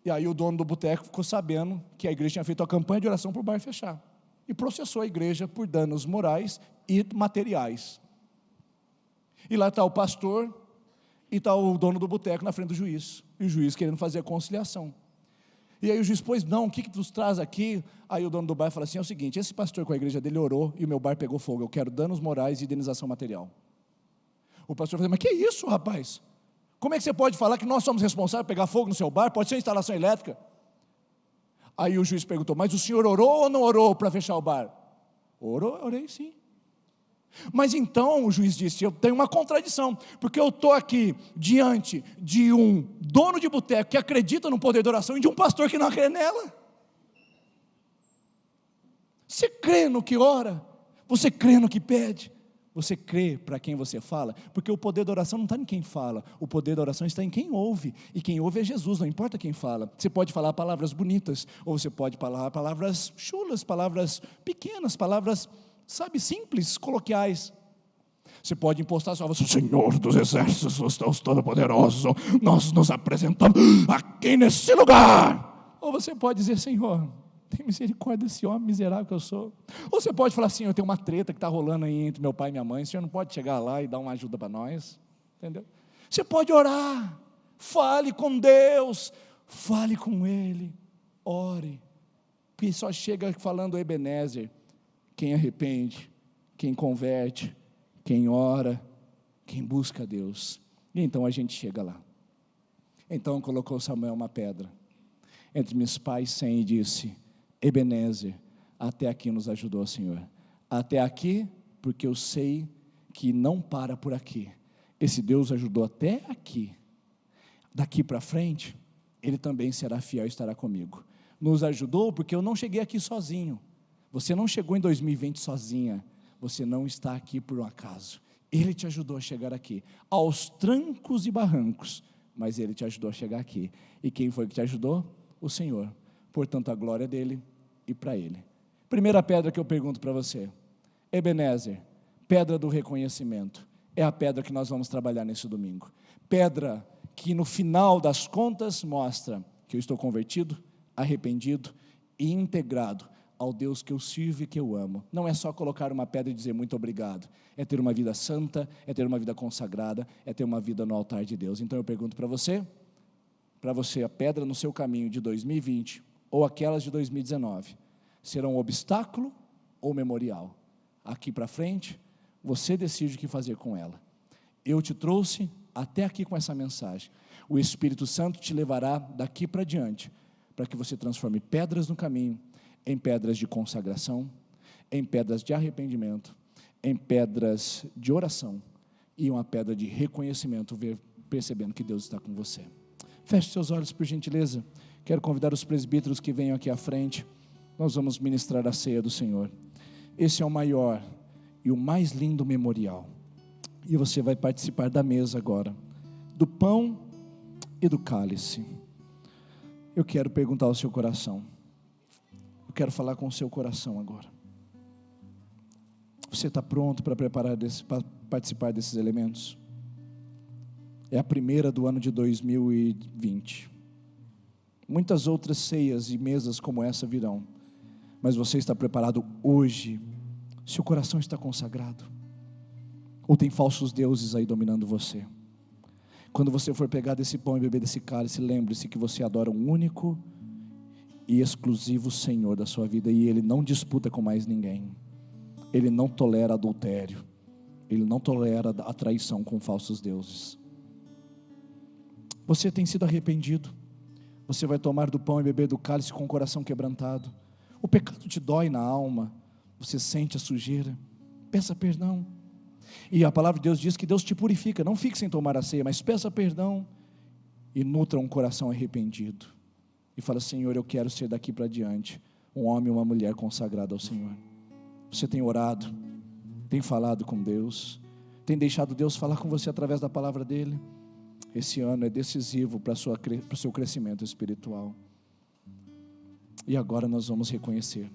E aí o dono do boteco ficou sabendo que a igreja tinha feito a campanha de oração para o bar fechar. e processou a igreja por danos morais e materiais. E lá está o pastor e está o dono do boteco na frente do juiz, e o juiz querendo fazer a conciliação. E aí o juiz, pois não, o que nos traz aqui? Aí o dono do bar fala assim, é o seguinte, esse pastor com a igreja dele orou e o meu bar pegou fogo, eu quero danos morais e indenização material. O pastor fala, mas que isso, rapaz? Como é que você pode falar que nós somos responsáveis por pegar fogo no seu bar? Pode ser instalação elétrica. Aí o juiz perguntou, mas o senhor orou ou não orou para fechar o bar? Orei sim. Mas então o juiz disse, eu tenho uma contradição, porque eu estou aqui diante de um dono de boteco que acredita no poder da oração e de um pastor que não crê nela. Você crê no que ora? Você crê no que pede? Você crê para quem você fala? Porque o poder da oração não está em quem fala, o poder da oração está em quem ouve, e quem ouve é Jesus, não importa quem fala. Você pode falar palavras bonitas, ou você pode falar palavras chulas, palavras pequenas, palavras, sabe, simples, coloquiais. Você pode impostar sua voz, Senhor dos exércitos, os Deus Todo-Poderoso, nós nos apresentamos aqui nesse lugar. Ou você pode dizer, Senhor, tem misericórdia desse homem miserável que eu sou. Ou você pode falar assim, eu tenho uma treta que está rolando aí entre meu pai e minha mãe, o senhor não pode chegar lá e dar uma ajuda para nós? Entendeu? Você pode orar, fale com Deus, fale com Ele, ore, porque só chega falando Ebenezer, quem arrepende, quem converte, quem ora, quem busca a Deus. E então a gente chega lá. Então colocou Samuel uma pedra entre meus pais 100 e disse, Ebenezer, até aqui nos ajudou o Senhor. Até aqui, porque eu sei que não para por aqui. Esse Deus ajudou até aqui. Daqui para frente, Ele também será fiel e estará comigo. Nos ajudou porque eu não cheguei aqui sozinho. Você não chegou em 2020 sozinha. Você não está aqui por um acaso. Ele te ajudou a chegar aqui, aos trancos e barrancos, mas Ele te ajudou a chegar aqui. E quem foi que te ajudou? O Senhor. Portanto, a glória dEle e para Ele. Primeira pedra que eu pergunto para você, Ebenezer, pedra do reconhecimento, é a pedra que nós vamos trabalhar nesse domingo. Pedra que no final das contas mostra que eu estou convertido, arrependido e integrado ao Deus que eu sirvo e que eu amo. Não é só colocar uma pedra e dizer muito obrigado, é ter uma vida santa, é ter uma vida consagrada, é ter uma vida no altar de Deus. Então eu pergunto para você a pedra no seu caminho de 2020 ou aquelas de 2019, será um obstáculo ou memorial? Aqui para frente, você decide o que fazer com ela. Eu te trouxe até aqui com essa mensagem. O Espírito Santo te levará daqui para diante, para que você transforme pedras no caminho em pedras de consagração, em pedras de arrependimento, em pedras de oração e uma pedra de reconhecimento, percebendo que Deus está com você. Feche seus olhos, por gentileza. Quero convidar os presbíteros que venham aqui à frente. Nós vamos ministrar a ceia do Senhor. Esse é o maior e o mais lindo memorial. E você vai participar da mesa agora, do pão e do cálice. Eu quero perguntar ao seu coração. Eu quero falar com o seu coração agora. Você está pronto para participar desses elementos? É a primeira do ano de 2020. Muitas outras ceias e mesas como essa virão. Mas você está preparado hoje? Seu coração está consagrado? Ou tem falsos deuses aí dominando você? Quando você for pegar desse pão e beber desse cálice, lembre-se que você adora um único e exclusivo Senhor da sua vida, e Ele não disputa com mais ninguém. Ele não tolera adultério. Ele não tolera a traição com falsos deuses. Você tem sido arrependido? Você vai tomar do pão e beber do cálice com o coração quebrantado. O pecado te dói na alma. Você sente a sujeira. Peça perdão. E a palavra de Deus diz que Deus te purifica. Não fique sem tomar a ceia, mas peça perdão e nutra um coração arrependido. E fala, Senhor, eu quero ser daqui para diante um homem e uma mulher consagrado ao Senhor. Você tem orado, tem falado com Deus, tem deixado Deus falar com você através da palavra dEle. Esse ano é decisivo para o seu crescimento espiritual. E agora nós vamos reconhecer.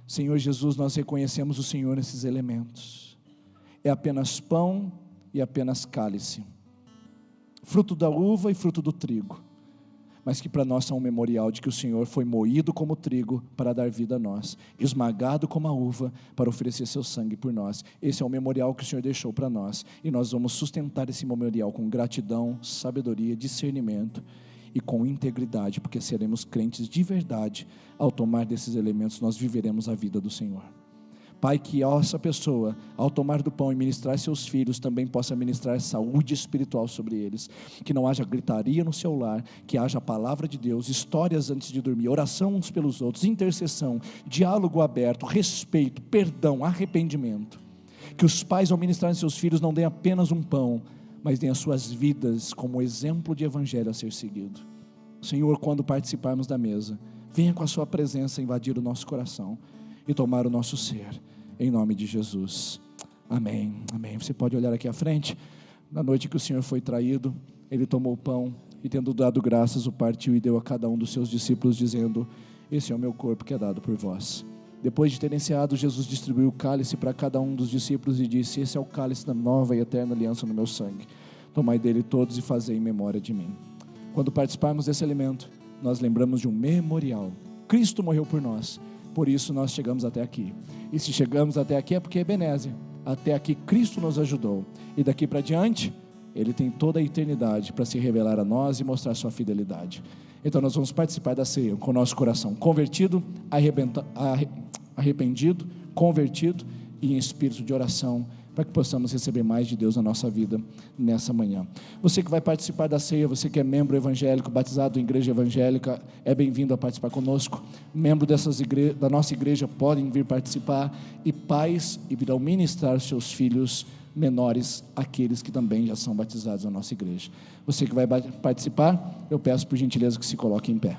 Senhor Jesus, nós reconhecemos o Senhor nesses elementos. É apenas pão e apenas cálice, fruto da uva e fruto do trigo. mas que para nós são um memorial de que o Senhor foi moído como trigo para dar vida a nós, esmagado como a uva para oferecer seu sangue por nós. Esse é o memorial que o Senhor deixou para nós, e nós vamos sustentar esse memorial com gratidão, sabedoria, discernimento e com integridade, porque seremos crentes de verdade. Ao tomar desses elementos, nós viveremos a vida do Senhor. Pai, que essa pessoa, ao tomar do pão e ministrar seus filhos, também possa ministrar saúde espiritual sobre eles, que não haja gritaria no seu lar, que haja a palavra de Deus, histórias antes de dormir, oração uns pelos outros, intercessão, diálogo aberto, respeito, perdão, arrependimento. Que os pais, ao ministrarem seus filhos, não deem apenas um pão, mas deem as suas vidas como exemplo de evangelho a ser seguido. Senhor, quando participarmos da mesa, venha com a sua presença invadir o nosso coração e tomar o nosso ser, em nome de Jesus, amém, amém. Você pode olhar aqui à frente. Na noite que o Senhor foi traído, Ele tomou o pão e, tendo dado graças, o partiu e deu a cada um dos seus discípulos, dizendo: esse é o meu corpo que é dado por vós. Depois de ter enceado, Jesus distribuiu o cálice para cada um dos discípulos e disse: esse é o cálice da nova e eterna aliança no meu sangue, tomai dele todos e fazei em memória de mim. Quando participarmos desse alimento, nós lembramos de um memorial. Cristo morreu por nós, por isso nós chegamos até aqui. E se chegamos até aqui é porque é Ebenezer. Até aqui Cristo nos ajudou, e daqui para diante Ele tem toda a eternidade para se revelar a nós e mostrar sua fidelidade. Então nós vamos participar da ceia com o nosso coração convertido, arrependido, convertido e em espírito de oração, para que possamos receber mais de Deus na nossa vida nessa manhã. Você que vai participar da ceia, você que é membro evangélico, batizado em igreja evangélica, é bem-vindo a participar conosco. Membro da nossa igreja podem vir participar, e pais irão ministrar seus filhos menores, aqueles que também já são batizados na nossa igreja. Você que vai participar, eu peço por gentileza que se coloque em pé.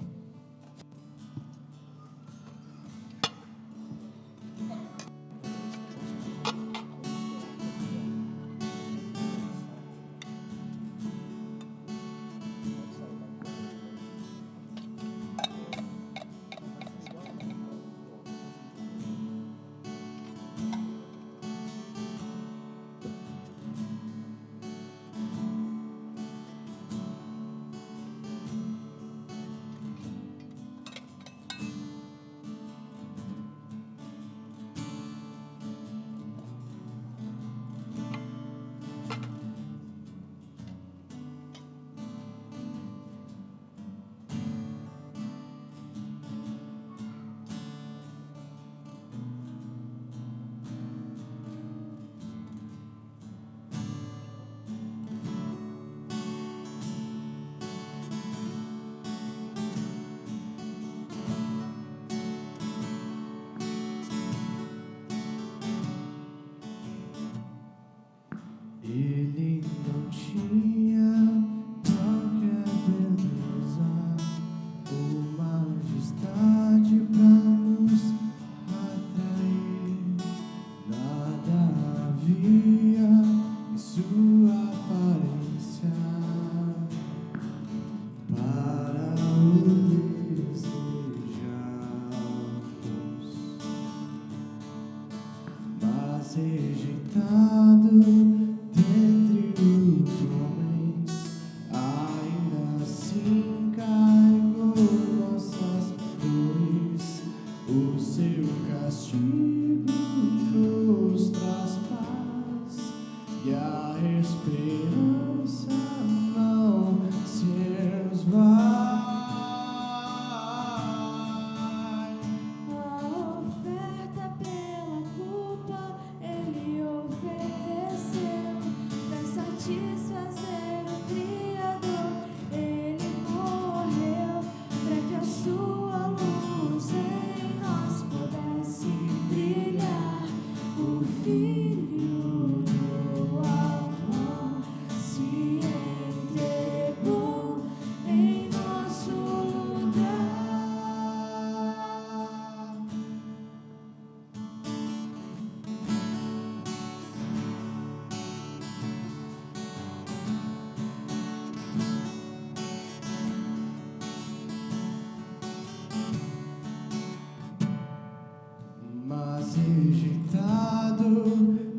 Ele não tinha qualquer beleza ou majestade pra nos atrair. Nada havia em sua aparência para o desejarmos, mas rejeitado dentre os homens, ainda assim carregou nossas dores. O seu castigo nos traz paz e a esperança não se esvai. A oferta pela culpa Ele ofereceu para satisfazer o Criador. Ele morreu para que a sua luz em nós pudesse brilhar. O Filho do amor se entregou em nosso lugar. Mas rejeitado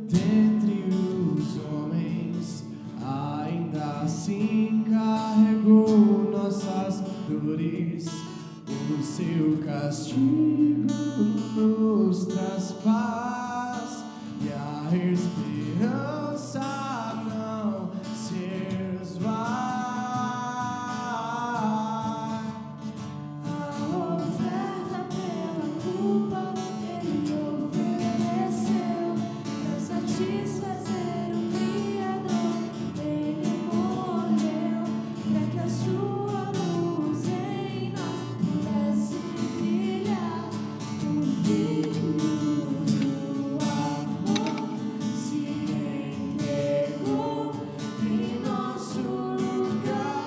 dentre os homens, ainda assim carregou nossas dores. dores, o seu castigo nos traz paz e a esperança não se esvai. A oferta pela culpa ele ofereceu pra satisfazer o Criador. Ele morreu pra que a sua luz em nós pudesse brilhar. O Filho do amor se entregou em nosso lugar.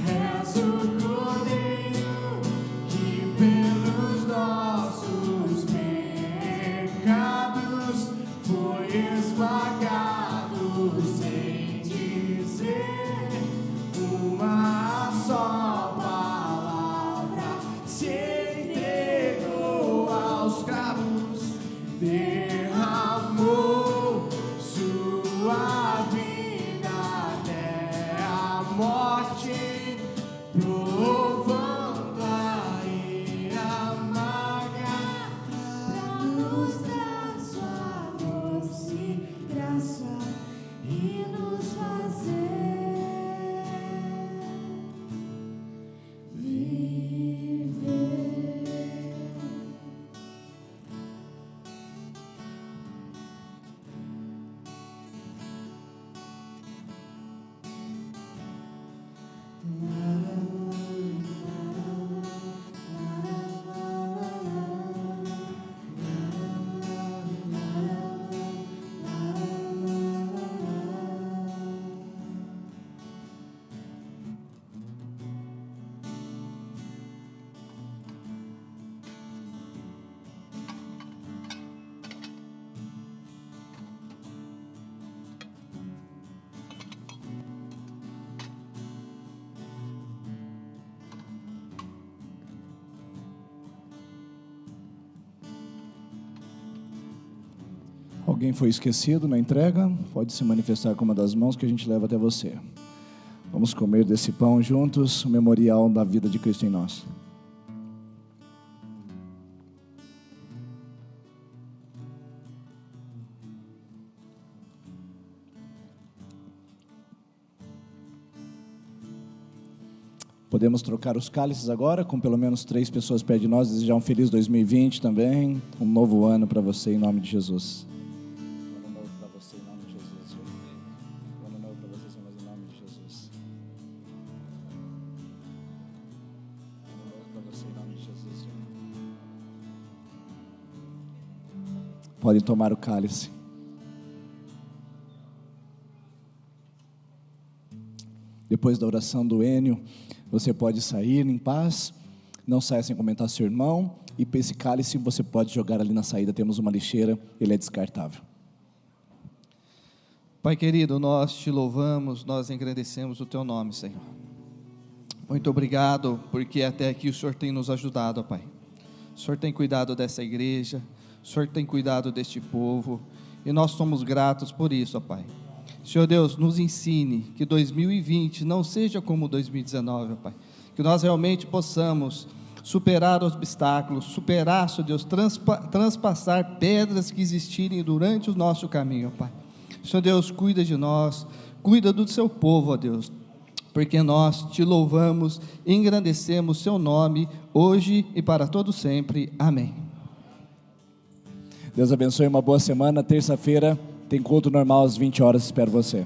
És o Cordeiro que pelos nossos pecados foi esmagado, sem dizer uma só palavra. Se entregou aos cravos, derramou sua vida até a morte, provando aí amarga Pra nos dar sua doce graça e nos fazer viver. Alguém foi esquecido na entrega? Pode se manifestar com uma das mãos que a gente leva até você. Vamos comer desse pão juntos, o memorial da vida de Cristo em nós. Podemos trocar os cálices agora, com pelo menos 3 pessoas perto de nós, desejar um feliz 2020 também, um novo ano para você em nome de Jesus. Um ano novo para você em nome de Jesus. Um ano novo para você, Senhor, em nome de Jesus. Um ano novo para você em nome de Jesus, Senhor. Podem tomar o cálice. Depois da oração do Enio, você pode sair em paz, não saia sem comentar seu irmão, e esse cálice você pode jogar ali na saída, temos uma lixeira, ele é descartável. Pai querido, nós te louvamos, nós engrandecemos o teu nome, Senhor. Muito obrigado, porque até aqui o Senhor tem nos ajudado, ó Pai. O Senhor tem cuidado dessa igreja, o Senhor tem cuidado deste povo, e nós somos gratos por isso, ó Pai. Senhor Deus, nos ensine que 2020 não seja como 2019, ó Pai. Que nós realmente possamos superar obstáculos, superar, Senhor Deus, transpassar pedras que existirem durante o nosso caminho, ó Pai. Senhor Deus, cuida de nós, cuida do seu povo, ó Deus, porque nós te louvamos, engrandecemos seu nome, hoje e para todo sempre. Amém. Deus abençoe, uma boa semana. Terça-feira tem culto normal às 20 horas, espero você.